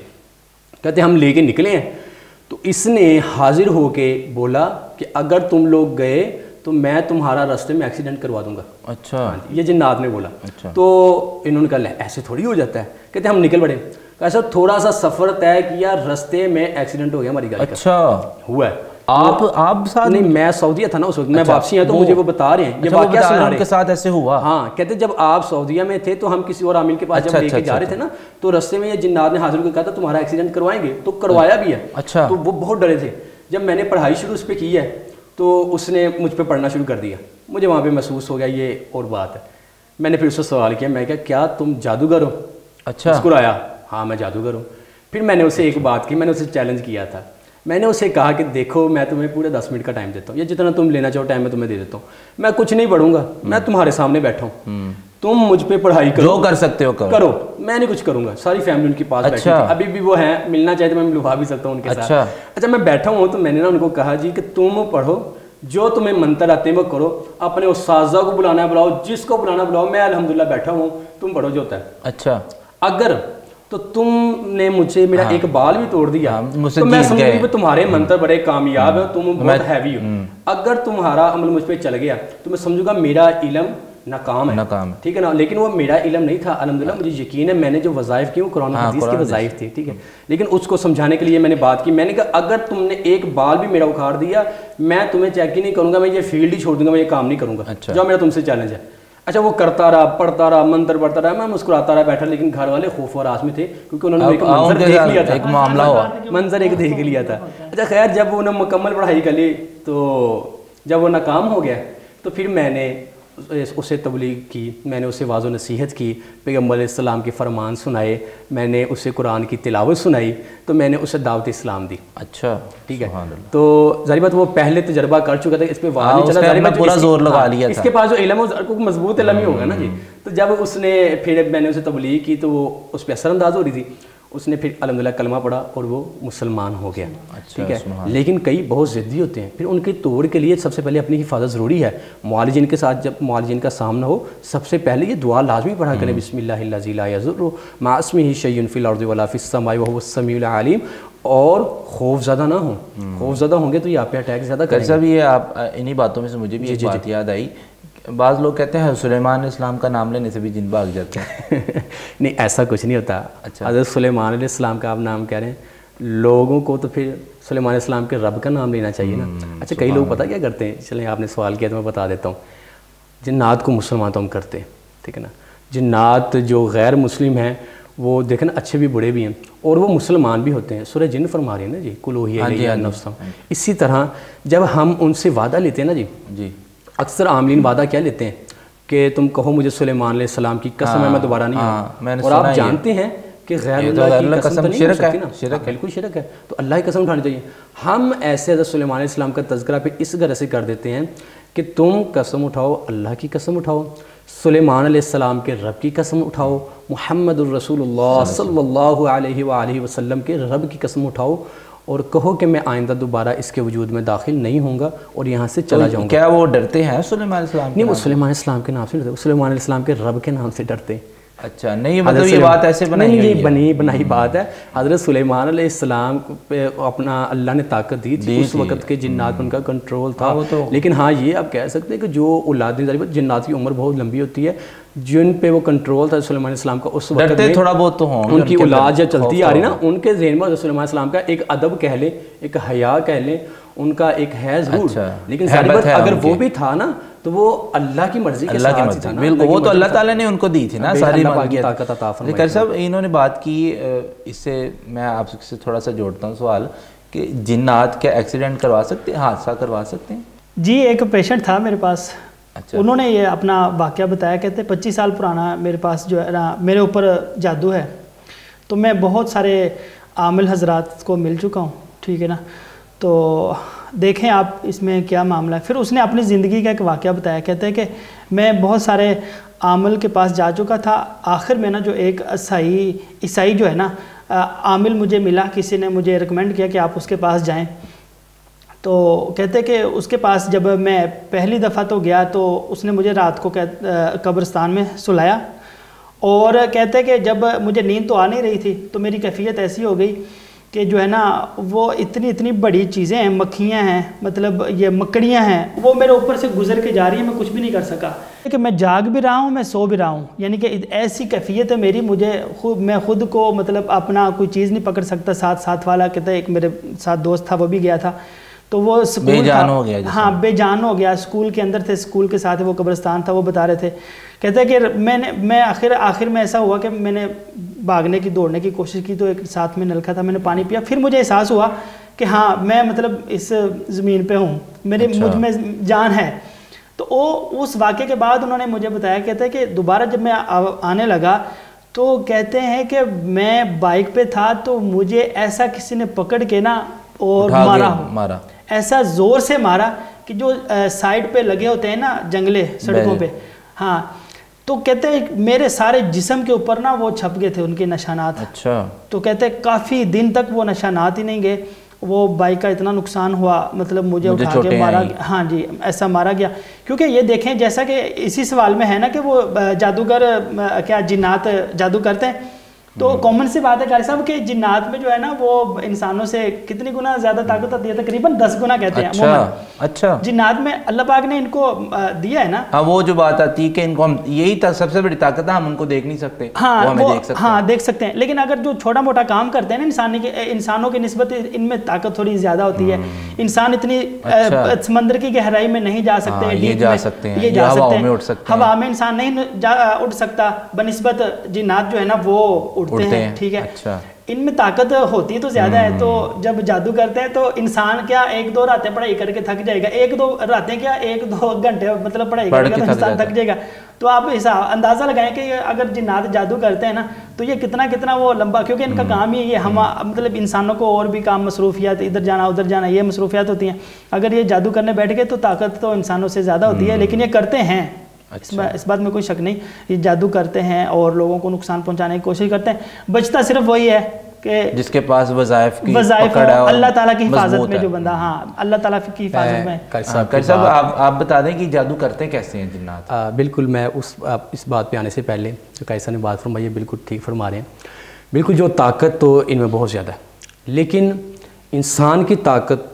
کہتے ہم لے کے نکلے ہیں تو اس نے حاضر ہو کے بولا کہ اگر تم لوگ گئے تو میں تمہارا راستے میں ایکسیڈنٹ کروا دوں گا۔ اچھا، یہ جنات نے بولا۔ تو انہوں نے کہا ایسے تھوڑی ہو جاتا ہے، کہتے ہم نکل پڑے، ایسا تھوڑا سا سفر طے کیا، راستے میں ایکسیڈنٹ ہو گیا ہماری گاڑی کا۔ اچھا ہوا ہے آپ ساتھ؟ نہیں، میں سعودیہ تھا نا اس وقت، میں واپسی آیا تو مجھے وہ بتا رہے ہیں، یہ واقعہ سنا رہے ہیں، کے ساتھ ایسے ہوا۔ ہاں، کہتے جب آپ سعودیہ میں تھے تو ہم کسی اور عامل کے پاس جب لے کے جا رہے تھے نا تو رستے میں یہ جنات نے حاضر ہو کے کہا تھا تمہارا ایکسیڈنٹ کروائیں گے، تو کروایا بھی ہے۔ اچھا، تو وہ بہت ڈرے تھے۔ جب میں نے پڑھائی شروع اس پہ کی ہے تو اس نے مجھ پہ پڑھنا شروع کر دیا، مجھے وہاں پہ محسوس ہو گیا یہ اور بات ہے۔ میں نے پھر اس سے سوال کیا، میں کہا کیا تم جادوگر ہو؟ اچھا، مسکرایا، ہاں میں جادوگر ہوں۔ پھر میں نے اسے ایک بات کی، میں نے اسے چیلنج کیا تھا، میں نے اسے کہا کہ دیکھو میں تمہیں پورے 10 منٹ کا ٹائم دیتا ہوں، یا جتنا تم لینا چاہو ٹائم میں تمہیں دے دیتا ہوں، میں کچھ نہیں پڑھوں گا، میں تمہارے سامنے بیٹھا ہوں، تم مجھ پہ پڑھائی کرو، جو کر سکتے ہو کرو، میں نہیں کچھ کروں گا۔ ساری فیملی ان کے پاس بیٹھی تھی، ابھی بھی وہ ہیں، ملنا چاہتے میں ملوا بھی سکتا ہوں ان کے ساتھ۔ اچھا، میں بیٹھا ہوں تو میں نے نا ان کو کہا جی کہ تم پڑھو، جو تمہیں منتر آتے ہیں وہ کرو، اپنے اساتذہ کو بلانا بلاؤ، جس کو بلانا بلاؤ، میں الحمدللہ بیٹھا ہوں، تم پڑھو جو ہوتا ہے۔ اچھا، اگر تو تم نے مجھے میرا ایک بال بھی توڑ دیا تو میں سمجھوں کہ تمہارے منتر بڑے کامیاب ہیں، تم بہت ہیوی ہو۔ اگر تمہارا عمل مجھ پہ چل گیا تو میں سمجھوں گا میرا علم ناکام ہے، ٹھیک ہے نا؟ لیکن وہ میرا علم نہیں تھا، الحمدللہ مجھے یقین ہے میں نے جو وظائف کی وہ قرآن حدیث کے وظائف تھے، ٹھیک ہے؟ لیکن اس کو سمجھانے کے لیے میں نے بات کی، میں نے کہا اگر تم نے ایک بال بھی میرا اکھاڑ دیا میں تمہیں چیک ہی نہیں کروں گا، میں یہ فیلڈ ہی چھوڑ دوں گا، میں یہ کام نہیں کروں گا، جو میرا تم سے چیلنج ہے۔ اچھا، وہ کرتا رہا، پڑھتا رہا، منتر پڑھتا رہا، میں مسکراتا رہا بیٹھا، لیکن گھر والے خوف و ہراس میں تھے کیونکہ انہوں نے ایک منظر دیکھ لیا تھا، ایک معاملہ ہوا، منظر ایک دیکھ لیا تھا۔ اچھا خیر، جب انہوں نے مکمل پڑھائی کر لی تو جب وہ ناکام ہو گیا تو پھر میں نے اسے تبلیغ کی، میں نے اسے واضح و نصیحت کی، پیغمبر علیہ السلام کے فرمان سنائے، میں نے اسے قرآن کی تلاوت سنائی، تو میں نے اسے دعوت اسلام دی۔ اچھا، ٹھیک ہے، تو ظاہر بات وہ پہلے تجربہ کر چکا تھا، اس پہ وہاں نہیں چلا، ظاہر بات پورا زور لگا لیا تھا، اس کے پاس جو علم ہے وہ مضبوط علم ہی ہوگا نا جی۔ تو جب اس نے پھر میں نے اسے تبلیغ کی تو وہ اس پہ اثر انداز ہو رہی تھی، اس نے پھر الحمدللہ کلمہ پڑھا اور وہ مسلمان ہو گیا، ٹھیک ہے۔ لیکن کئی بہت ضدی ہوتے ہیں، پھر ان کی توڑ کے لیے سب سے پہلے اپنی حفاظت ضروری ہے۔ معالجین کے ساتھ جب معالجین کا سامنا ہو سب سے پہلے یہ دعا لازمی پڑھا کریں، بسم اللہ الذی لا یضر مع اسمہ شیء فی الارض ولا فی السماء وهو السمیع العلیم، اور خوف زدہ نہ ہوں، خوف زدہ ہوں گے تو یہ آپ پہ اٹیک زیادہ کریں گے۔ سب یہ آپ انہی باتوں میں سے مجھے بھی ایک بات یاد آئی، بعض لوگ کہتے ہیں سلیمان علیہ السلام کا نام لینے سے بھی جن بھاگ جاتے ہیں۔ نہیں، ایسا کچھ نہیں ہوتا۔ حضرت سلیمان علیہ السلام کا آپ نام کہہ رہے ہیں، لوگوں کو تو پھر سلیمان علیہ السلام کے رب کا نام لینا چاہیے نا۔ اچھا، کئی لوگ پتہ کیا کرتے ہیں، چلیں آپ نے سوال کیا تو میں بتا دیتا ہوں، جنات کو مسلمان تو ہم کرتے ہیں، ٹھیک ہے نا؟ جنات جو غیر مسلم ہیں وہ دیکھیں نا اچھے بھی برے بھی ہیں اور وہ مسلمان بھی ہوتے ہیں، سورہ جن فرما رہی ہے نا جی، قل اوحی الی انفسا۔ اسی طرح جب ہم ان سے وعدہ لیتے ہیں نا جی، اکثر عاملین وعدہ کیا لیتے ہیں کہ تم کہو مجھے سلیمان علیہ السلام کی قسم ہے میں دوبارہ نہیں آؤں، اور آپ جانتے ہیں کہ غیر اللہ کی قسم تو نہیں ہو سکتی نا، بالکل شرک ہے، تو اللہ کی قسم اٹھانی چاہیے۔ ہم ایسے حضرت سلیمان علیہ السلام کا تذکرہ پھر اس طرح سے کر دیتے ہیں کہ تم قسم اٹھاؤ، اللہ کی قسم اٹھاؤ، سلیمان علیہ السلام کے رب کی قسم اٹھاؤ، محمد الرسول اللہ صلی اللہ علیہ وآلہ وسلم کے رب کی قسم اٹھاؤ، اور کہو کہ میں آئندہ دوبارہ اس کے وجود میں داخل نہیں ہوں گا اور یہاں سے چلا جاؤں گا۔ کیا وہ ڈرتے ہیں سلیمان علیہ السلام؟ نہیں، وہ سلیمان علیہ السلام کے نام سے ڈرتے، سلیمان علیہ السلام کے رب کے نام سے ڈرتے۔ اچھا، نہیں مطلب یہ بات ایسے بنائی بات ہے۔ حضرت سلیمان علیہ السلام پہ اپنا اللہ نے طاقت دی تھی، اس وقت کے جنات پر ان کا کنٹرول تھا، لیکن ہاں یہ آپ کہہ سکتے ہیں کہ جو اولاد جنات کی عمر بہت لمبی ہوتی ہے، جن پہ وہ کنٹرول تھا سلیمان علیہ السلام کا، اس وقت میں تھوڑا بہت تو ہوں ان کی اولاد جب چلتی آ رہی نا، ان کے ذہن میں حضرت سلیمان علیہ السلام کا ایک ادب کہہ لیں، ایک حیا کہہ لیں، ان کا ایک ہے ضرور، لیکن ظاہر بات اگر وہ بھی تھا نا تو وہ اللہ کی مرضی کے ساتھ تھا نا، بالکل، وہ تو اللہ تعالیٰ نے ان کو دی تھی نا ساری طاقت عطا فرمائی۔ لیکن صاحب انہوں نے بات کی، اس سے میں آپ سے تھوڑا سا جوڑتا ہوں سوال کہ جنات کیا ایکسیڈنٹ کروا سکتے ہیں، حادثہ کروا سکتے ہیں؟ جی، ایک پیشنٹ تھا میرے پاس، انہوں نے یہ اپنا واقعہ بتایا، کہتے 25 سال پرانا میرے پاس جو ہے نا میرے اوپر جادو ہے، تو میں بہت سارے عامل حضرات کو مل چکا ہوں، ٹھیک ہے نا، تو دیکھیں آپ اس میں کیا معاملہ ہے۔ پھر اس نے اپنی زندگی کا ایک واقعہ بتایا، کہتے ہیں کہ میں بہت سارے عامل کے پاس جا چکا تھا، آخر میں نا جو ایک عیسائی جو ہے نا عامل مجھے ملا، کسی نے مجھے ریکمینڈ کیا کہ آپ اس کے پاس جائیں. تو کہتے کہ اس کے پاس جب میں پہلی دفعہ تو گیا تو اس نے مجھے رات کو قبرستان میں سلایا، اور کہتے کہ جب مجھے نیند تو آ نہیں رہی تھی تو میری کیفیت ایسی ہو گئی کہ جو ہے نا وہ اتنی بڑی چیزیں ہیں، مکھیاں ہیں، مطلب یہ مکڑیاں ہیں، وہ میرے اوپر سے گزر کے جا رہی ہیں، میں کچھ بھی نہیں کر سکا کہ میں جاگ بھی رہا ہوں، میں سو بھی رہا ہوں. یعنی کہ ایسی کیفیت ہے میری، میں خود کو مطلب اپنا کوئی چیز نہیں پکڑ سکتا. ساتھ والا کہتا ہے، ایک میرے ساتھ دوست تھا وہ بھی گیا تھا، تو وہ بے جان ہو گیا. ہاں بے جان ہو گیا. اسکول کے اندر تھے، اسکول کے ساتھ وہ قبرستان تھا، وہ بتا رہے تھے. کہتے ہیں کہ میں آخر میں ایسا ہوا کہ میں نے بھاگنے کی دوڑنے کی کوشش کی، تو ایک ساتھ میں نلکا تھا، میں نے پانی پیا. پھر مجھے احساس ہوا کہ ہاں میں مطلب اس زمین پہ ہوں، مجھ میں جان ہے. تو اس واقعے کے بعد انہوں نے مجھے بتایا، کہتے ہیں کہ دوبارہ جب میں آنے لگا تو کہتے ہیں کہ میں بائک پہ تھا تو مجھے ایسا کسی نے پکڑ کے نا اور مارا، ایسا زور سے مارا کہ جو سائڈ پہ لگے ہوتے ہیں نا جنگلے سڑکوں پہ، ہاں، تو کہتے ہیں میرے سارے جسم کے اوپر نا وہ چھپ گئے تھے ان کے نشانات. اچھا. تو کہتے ہیں کافی دن تک وہ نشانات ہی نہیں گئے. وہ بائک کا اتنا نقصان ہوا، مطلب مجھے اٹھا کے مارا. ہاں جی، ایسا مارا گیا. کیونکہ یہ دیکھیں جیسا کہ اسی سوال میں ہے نا کہ وہ جادوگر کیا جنات جادو کرتے ہیں، تو کامن سی بات ہے قاری صاحب کہ جنات میں جو ہے نا وہ انسانوں سے کتنی گنا زیادہ طاقت ہوتی ہے، تقریباً 10 گنا کہتے ہیں. اچھا. جنات میں اللہ پاک نے ان کو دیا ہے نا. ہاں، وہ جو بات آتی ہے کہ ان کو ہم یہی سب سے بڑی طاقت ہے، ہم ان کو دیکھ نہیں سکتے. ہاں دیکھ سکتے ہیں، لیکن اگر جو چھوٹا موٹا کام کرتے ہیں نا انسانوں کی نسبت ان میں طاقت تھوڑی زیادہ ہوتی ہے. انسان اتنی سمندر کی گہرائی میں نہیں جا سکتے، یہ جا سکتے ہیں، ہوا میں انسان نہیں اٹھ سکتا، بنسبت جنات جو ہے نا وہ اٹھتے ہیں. ٹھیک ہے. اچھا. ان میں طاقت ہوتی ہے تو زیادہ ہے. تو جب جادو کرتے ہیں تو انسان کیا 1-2 راتیں پڑھائی کر کے تھک جائے گا، 1-2 راتیں کیا 1-2 گھنٹے مطلب پڑھائی کر کے انسان تھک جائے گا. تو آپ اندازہ لگائیں کہ اگر جنات جادو کرتے ہیں نا تو یہ کتنا وہ لمبا، کیونکہ ان کا کام ہی یہ مطلب انسانوں کو اور بھی کام مصروفیات ادھر جانا ادھر جانا یہ مصروفیات ہوتی ہیں. اگر یہ جادو کرنے بیٹھ گئے تو طاقت تو انسانوں سے زیادہ ہوتی ہے، لیکن یہ کرتے ہیں. اس بات میں کوئی شک نہیں، یہ جادو کرتے ہیں اور لوگوں کو نقصان پہنچانے کی کوشش کرتے ہیں. بچتا صرف وہی ہے کہ جس کے پاس وظائف ہو، اللہ تعالیٰ کی حفاظت میں جو بندہ، ہاں اللہ تعالیٰ کی حفاظت میں. قاری صاحب آپ بتا دیں کہ جادو کرتے کیسے ہیں جنات؟ بالکل، میں اس بات پہ آنے سے پہلے جو قاری صاحب نے بات فرمائی ہے بالکل ٹھیک فرما رہے ہیں. بالکل، جو طاقت تو ان میں بہت زیادہ ہے، لیکن انسان کی طاقت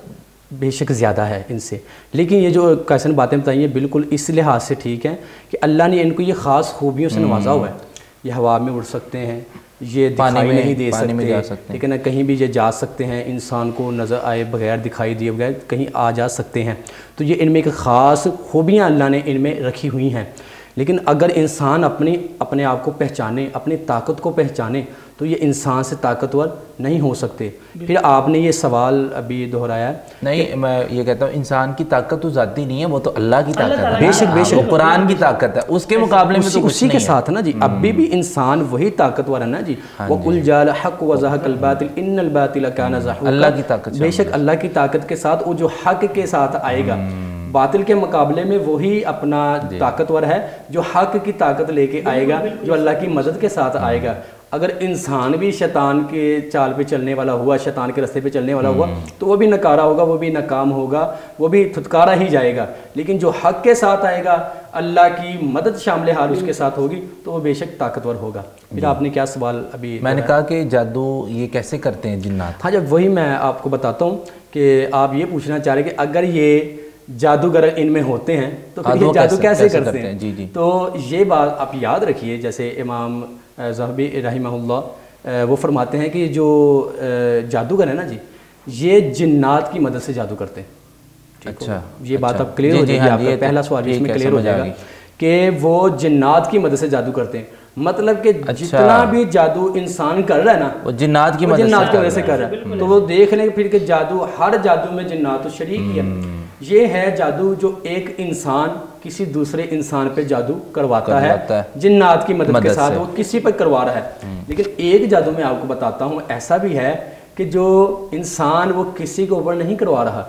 بے شک زیادہ ہے ان سے. لیکن یہ جو قاری صاحب نے باتیں بتائی ہیں بالکل اس لحاظ سے ٹھیک ہیں کہ اللہ نے ان کو یہ خاص خوبیوں سے نوازا ہوا ہے. یہ ہوا میں اڑ سکتے ہیں، یہ دکھائی نہیں دے سکتے، لیکن کہیں بھی یہ جا سکتے ہیں، انسان کو نظر آئے بغیر دکھائی دیے بغیر کہیں آ جا سکتے ہیں. تو یہ ان میں ایک خاص خوبیاں اللہ نے ان میں رکھی ہوئی ہیں. لیکن اگر انسان اپنے آپ کو پہچانے، اپنی طاقت کو پہچانے تو یہ انسان سے طاقتور نہیں ہو سکتے. پھر آپ نے یہ سوال ابھی دہرایا ہے. نہیں، میں یہ کہتا ہوں انسان کی طاقت تو ذاتی نہیں ہے، وہ تو اللہ کی طاقت ہے. بے شک وہ قرآن کی طاقت ہے، اس کے مقابلے میں تو اسی کے ساتھ نا جی. ابھی بھی انسان وہی طاقتور ہے نا جی. وَقُلْ جَاءَ الْحَقُّ وَزَهَقَ الْبَاطِلُ إِنَّ الْبَاطِلَ كَانَ زَهُوقًا. اللہ کی طاقت، بے شک اللہ کی طاقت کے ساتھ وہ جو حق کے ساتھ آئے گا. باطل کے مقابلے میں وہی اپنا طاقتور ہے جو حق کی طاقت لے کے آئے گا، جو اللہ کی مدد کے ساتھ آئے گا. اگر انسان بھی شیطان کے چال پہ چلنے والا ہوا، شیطان کے راستے پہ چلنے والا ہوا تو وہ بھی ناکارہ ہوگا، وہ بھی ناکام ہوگا، وہ بھی تھتکارا ہی جائے گا. لیکن جو حق کے ساتھ آئے گا، اللہ کی مدد شامل حال اس کے ساتھ ہوگی تو وہ بے شک طاقتور ہوگا. پھر آپ نے کیا سوال ابھی؟ میں نے کہا کہ جادو یہ کیسے کرتے ہیں جنات؟ ہاں، جب وہی میں آپ کو بتاتا ہوں کہ آپ یہ پوچھنا چاہ رہے کہ اگر یہ جادوگر ان میں ہوتے ہیں تو پھر یہ جادو کیسے کرتے ہیں؟ جی. تو یہ بات آپ یاد رکھیے، جیسے امام ذہبی رحمہ اللہ وہ فرماتے ہیں کہ جو جادوگر ہے نا جی، یہ جنات کی مدد سے جادو کرتے ہیں. اچھا، یہ بات اب کلیئر ہو جائے گی، آپ کا پہلا سوال اس میں کلیئر ہو جائے گا کہ وہ جنات کی مدد سے جادو کرتے ہیں. مطلب کہ جتنا بھی جادو انسان کر رہا ہے نا وہ جنات کی مدد سے کر رہا ہے. تو وہ دیکھ لیں پھر کہ جادو، ہر جادو میں جنات شریک ہے. یہ ہے جادو جو ایک انسان کسی دوسرے انسان پہ جادو کرواتا ہے جنات کی مدد کے ساتھ، وہ کسی پہ کروا رہا ہے. لیکن ایک جادو میں آپ کو بتاتا ہوں ایسا بھی ہے کہ جو انسان وہ کسی کے اوپر نہیں کروا رہا،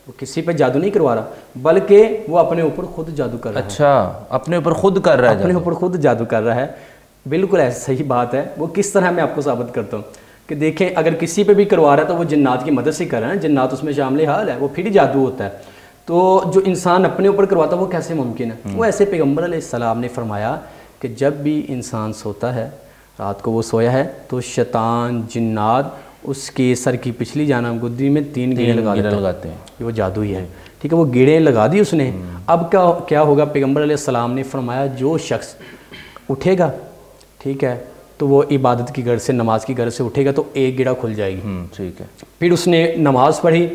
وہ کسی پہ جادو نہیں کروا رہا بلکہ وہ اپنے اوپر خود جادو کر رہا ہے. اچھا، اپنے اوپر خود کر رہا ہے، اپنے اوپر خود جادو کر رہا ہے. بالکل ایسا صحیح بات ہے. وہ کس طرح میں آپ کو ثابت کرتا ہوں. کہ دیکھیں اگر کسی پہ بھی کروا رہا ہے تو وہ جنات کی مدد سے کر رہا ہے، جنات اس میں شامل حال ہے، وہ پھر ہی جادو ہوتا ہے. تو جو انسان اپنے اوپر کرواتا ہے وہ کیسے ممکن ہے؟ وہ ایسے پیغمبر علیہ السلام نے فرمایا کہ جب بھی انسان سوتا ہے، رات کو وہ سویا ہے، تو شیطان جنات اس کے سر کی پچھلی جانب گدی میں 3 گیڑے لگاتے ہیں. یہ وہ جادو ہی ہے. ٹھیک ہے، وہ گیڑے لگا دی اس نے. اب کیا ہوگا؟ پیغمبر علیہ السلام نے فرمایا جو شخص اٹھے گا، ٹھیک ہے، تو وہ عبادت کی غرض سے، نماز کی غرض سے اٹھے گا تو ایک گیڑا کھل جائے گی. ٹھیک ہے. پھر اس نے نماز پڑھی،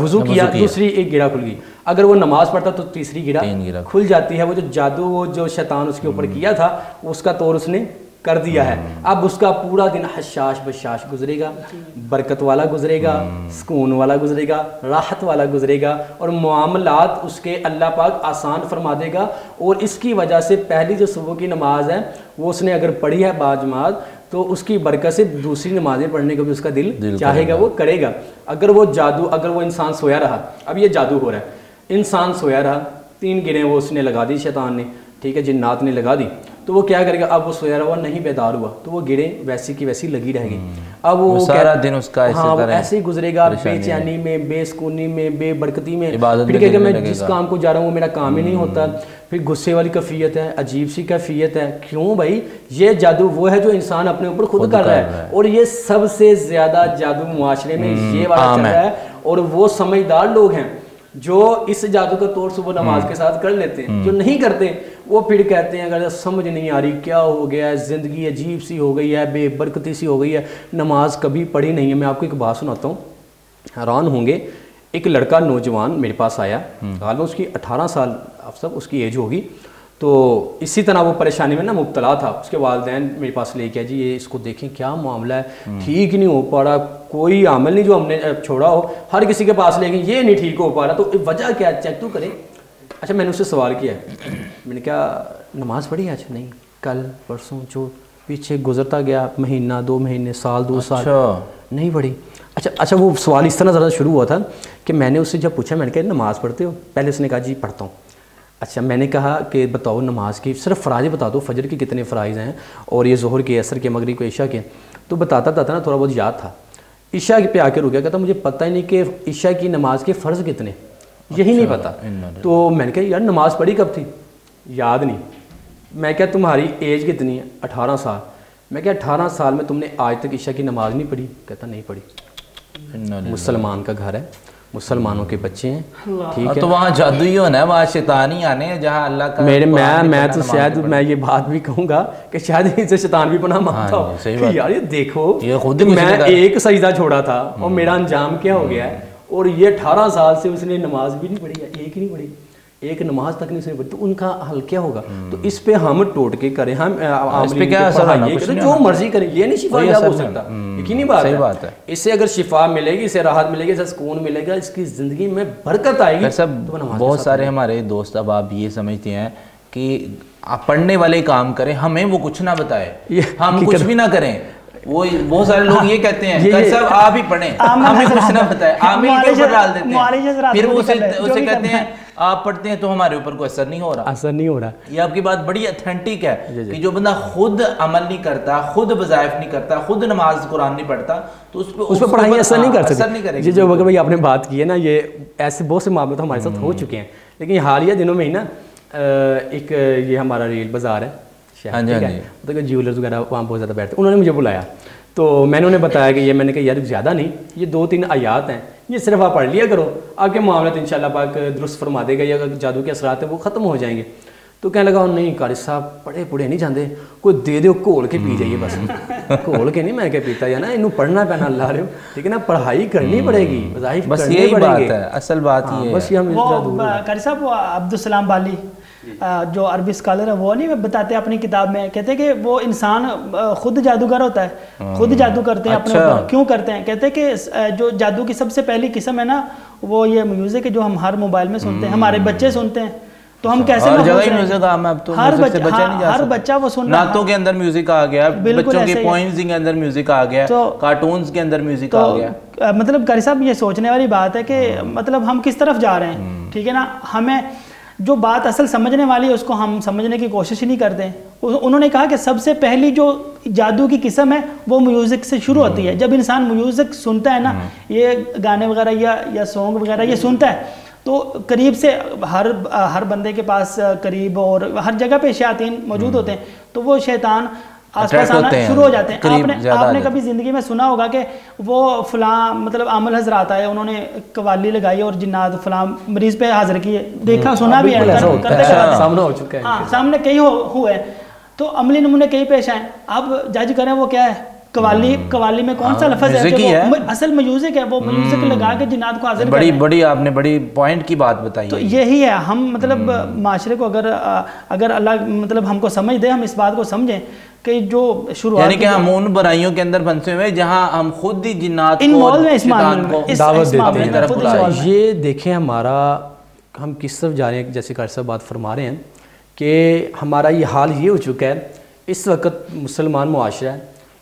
وضو کیا، دوسری ایک گیڑا کھل گئی. اگر وہ نماز پڑھتا تو تیسری گیڑا کھل جاتی ہے. وہ جو جادو، وہ جو شیطان اس کے اوپر کیا تھا، اس کا طور اس نے کر دیا ہے. اب اس کا پورا دن حشاش بشاش گزرے گا، برکت والا گزرے گا، سکون والا گزرے گا، راحت والا گزرے گا، اور معاملات اس کے اللہ پاک آسان فرما دے گا. اور اس کی وجہ سے پہلی جو صبح کی نماز ہے وہ اس نے اگر پڑھی ہے باجماعت، تو اس کی برکت سے دوسری نمازیں پڑھنے کو بھی اس کا دل چاہے گا، وہ کرے گا. اگر وہ جادو، اگر وہ انسان سویا رہا، اب یہ جادو ہو رہا ہے، انسان سویا رہا، 3 گیڑیں وہ اس نے لگا دی شیطان نے، ٹھیک ہے، جنات نے لگا دی، تو وہ کیا کرے گا؟ اب وہ سویا رہا، نہیں بیدار ہوا، تو وہ گیڑیں ویسی کی ویسی لگی رہ گئی. اب وہ سارا دن اس کا ایسے ہی گزرے گا، بے چینی میں، بے سکونی میں، بے برکتی میں. پھر کہے گا میں جس کام کو جا رہا ہوں وہ میرا کام ہی نہیں ہوتا. پھر غصے والی کیفیت ہے، عجیب سی کیفیت ہے. کیوں بھائی؟ یہ جادو وہ ہے جو انسان اپنے اوپر خود کر رہا ہے، اور یہ سب سے زیادہ جادو معاشرے میں یہ والا چل رہا ہے. اور وہ سمجھدار لوگ ہیں جو اس جادو کا طور صبح نماز کے ساتھ کر لیتے ہیں. جو نہیں کرتے وہ پھر کہتے ہیں اگر سمجھ نہیں آ رہی کیا ہو گیا ہے، زندگی عجیب سی ہو گئی ہے، بے برکتی سی ہو گئی ہے، نماز کبھی پڑھی نہیں ہے. میں آپ کو ایک بات سناتا ہوں، حیران ہوں گے. ایک لڑکا نوجوان میرے پاس آیا، غالباً اس کی 18 سال اب سب اس کی ایج ہوگی. تو اسی طرح وہ پریشانی میں مبتلا تھا. اس کے والدین میرے پاس لے کے جی یہ اس کو دیکھیں کیا معاملہ ہے، ٹھیک نہیں ہو پا رہا، کوئی عمل نہیں جو ہم نے چھوڑا ہو، ہر کسی کے پاس لے گئے، یہ نہیں ٹھیک ہو پا رہا، تو وجہ کیا ہے، چیک تو کریں. اچھا میں نے اس سے سوال کیا ہے، میں نے کہا نماز پڑھی؟ اچھا نہیں، کل پرسوں جو پیچھے گزرتا گیا، مہینہ 2 مہینے، سال 2 سال نہیں پڑھی. اچھا وہ سوال اس طرح زیادہ شروع ہوا تھا کہ میں نے اس سے جب پوچھا، میں نے کہا نماز پڑھتے ہو؟ پہلے اس نے کہا جی پڑھتا ہوں. اچھا میں نے کہا کہ بتاؤ نماز کی صرف فرائض بتا دو، فجر کے کتنے فرائض ہیں، اور یہ ظہر کے، عصر کے، مغرب کے، عشاء کے. تو بتاتا نا تھوڑا بہت یاد تھا. عشاء پہ آ کے رک گیا، کہتا مجھے پتہ ہی نہیں کہ عشاء کی نماز کے فرض کتنے، یہی نہیں پتہ. تو میں نے کہا یار نماز پڑھی کب تھی؟ یاد نہیں. میں کہا تمہاری ایج کتنی ہے؟ 18 سال. میں کہا 18 سال میں تم نے آج تک عشاء کی نماز نہیں پڑھی؟ کہتا نہیں پڑھی. مسلمان کا گھر ہے، مسلمانوں کے بچے ہیں، ٹھیک ہے، تو وہاں جادو ہی ہونا ہے، وہاں شیطان ہی آنے ہیں جہاں اللہ کا. میں تو شاید میں یہ بات بھی کہوں گا کہ شاید ان سے شیطان بھی پناہ مانگتا ہو. یار یہ دیکھو، میں ایک سجدہ چھوڑا تھا اور میرا انجام کیا ہو گیا ہے، اور یہ 18 سال سے اس نے نماز بھی نہیں پڑھی ہے، ایک نہیں پڑھی، ایک نماز تک نہیں پڑھی. تو ان کا حل کیا ہوگا؟ تو اس پہ ہم ٹوٹ کے کریں، ہم جو مرضی کریں، یہ نہیں شفا یاب ہو سکتا. یقینی بات ہے، اس سے اگر شفا ملے گی، اسے راحت ملے گی، اسے سکون ملے گا، اس کی زندگی میں برکت آئے گی. بہت سارے ہمارے دوست اب آپ یہ سمجھتے ہیں کہ پڑھنے والے کام کریں، ہمیں وہ کچھ نہ بتائے، ہم کچھ بھی نہ کریں. وہ بہت سارے لوگ یہ کہتے ہیں کہ صاحب آپ ہی پڑھیں، ہمیں کچھ نہ بتائے، عامل کے اوپر ڈال دیتے ہیں. پھر وہ اسے کہتے ہیں آپ پڑھتے ہیں تو ہمارے اوپر کوئی اثر نہیں ہو رہا. یہ آپ کی بات بڑی اتھینٹک ہے کہ جو بندہ خود عمل نہیں کرتا، خود وظائف نہیں کرتا، خود نماز قرآن نہیں پڑھتا، تو اس پہ پڑھائی اثر نہیں کر سکتی. جو بھائی آپ نے بات کی ہے نا، یہ ایسے بہت سے معاملات ہمارے ساتھ ہو چکے ہیں. لیکن حالیہ دنوں میں ہی نا ایک یہ ہمارا ریل بازار ہے، جیولرز وغیرہ وہاں بہت زیادہ بیٹھتے، انہوں نے مجھے بلایا. تو میں نے انہیں بتایا کہ یہ، میں نے کہا یار زیادہ نہیں، یہ 2-3 آیات ہیں، یہ صرف آپ پڑھ لیا کرو، آپ کے معاملات انشاءاللہ پاک درست فرما دے گا، یا جادو کے اثرات ہیں وہ ختم ہو جائیں گے. تو کہنے لگا نہیں قاری صاحب پڑھے پڑھے نہیں جاندے، کوئی دے دو گھول کے پی جائیے بس. گھول کے نہیں میں کہ پیتا یا نا، انہوں پڑھنا پینا اللہ رہے ہو، ٹھیک ہے نا، پڑھائی کرنی پڑے گی، وظائف بس یہی بات ہے، اصل بات یہ ہے. بس یہ ہم قاری صاحب وہ عبدالسلام بالی جو عربی اسکالر ہے، وہ نہیں بتاتے اپنی کتاب میں، کہتے ہیں کہ وہ انسان خود جادوگر ہوتا ہے، خود جادو کرتے ہیں اپنے اوپر. کیوں کرتے ہیں؟ کہتے ہیں کہ جو جادو کی سب سے پہلی قسم ہے نا، وہ یہ میوزک ہے جو ہم ہر موبائل میں سنتے ہیں، ہمارے بچے سنتے ہیں. تو ہم کیسے ہر بچہ وہ سن رہا ہے، نعتوں کے اندر میوزک آ گیا، بچوں کے پوئمز کے اندر میوزک آ گیا، کارٹونز کے اندر میوزک آ گیا. مطلب قاری صاحب یہ سوچنے والی بات ہے کہ مطلب ہم کس طرف جا رہے ہیں، ٹھیک ہے نا. ہمیں جو بات اصل سمجھنے والی ہے اس کو ہم سمجھنے کی کوشش ہی نہیں کرتے. انہوں نے کہا کہ سب سے پہلی جو جادو کی قسم ہے وہ میوزک سے شروع ہوتی ہے. جب انسان میوزک سنتا ہے نا, یہ گانے وغیرہ یا سونگ وغیرہ یہ سنتا ہے, تو قریب سے ہر بندے کے پاس قریب اور ہر جگہ پہ شیاطین موجود ہوتے ہیں, تو وہ شیطان آس پاس آنا شروع ہو جاتے ہیں. آپ نے کبھی زندگی میں سنا ہوگا کہ وہ فلاں مطلب عامل حضرات آئے, انہوں نے قوالی لگائی اور جنات فلاں مریض پہ حاضر کیے, دیکھا سنا بھی ہے, سامنے ہو چکا ہے. ہاں سامنے کئی ہوئے, تو عملی نمونے کئی پیش آئے. اب جج کریں وہ کیا ہے, قوالی میں کون سا لفظ ہے کہ وہ اصل میوزک ہے, وہ میوزک لگا کے جنات کو حاضر بڑی آپ نے بڑی پوائنٹ کی بات بتائی. تو یہی ہے, ہم مطلب معاشرے کو اگر اللہ مطلب ہم کو سمجھ دے, ہم اس بات کو سمجھیں کہ جو شروعات یعنی کہ ہم ان برائیوں کے اندر پھنسے ہوئے جہاں ہم خود ہی جنات کو شیطان کو دعوت دیتے ہیں. یہ دیکھیں ہمارا, ہم کس طرف جا رہے ہیں, جیسے کہ صاحب بات فرما رہے ہیں کہ ہمارا یہ حال یہ ہو چکا ہے اس وقت. مسلمان معاشرہ ہے,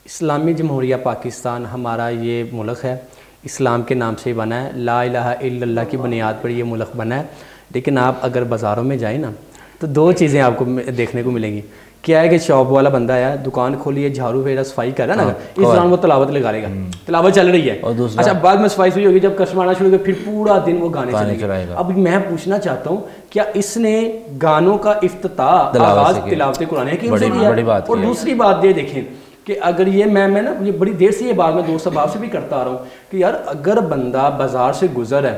اسلامی جمہوریہ پاکستان ہمارا یہ ملک ہے, اسلام کے نام سے ہی بنا ہے, لا الہ الا اللہ کی بنیاد پر یہ ملک بنا ہے. لیکن آپ اگر بازاروں میں جائیں نا تو دو چیزیں آپ کو دیکھنے کو ملیں گی. کیا ہے کہ شاپ والا بندہ ہے, دکان کھولی ہے, جھاڑو پھیرا صفائی کر رہا ہے نا, اس دوران وہ تلاوت لگا لے گا, تلاوت چل رہی ہے. اچھا بعد میں صفائی ہوئی ہوگی, جب کسٹمر آنا شروع ہو گیا پھر پورا دن وہ گانے چلائے گا. اب میں پوچھنا چاہتا ہوں کیا اس نے گانوں کا افتتاح آغاز تلاوت قرآن ہے کہ اور دوسری بات یہ دیکھیں کہ اگر یہ میں نا یہ بڑی دیر سے یہ بات میں دوست احباب سے بھی کرتا آ رہا ہوں کہ یار اگر بندہ بازار سے گزر ہے,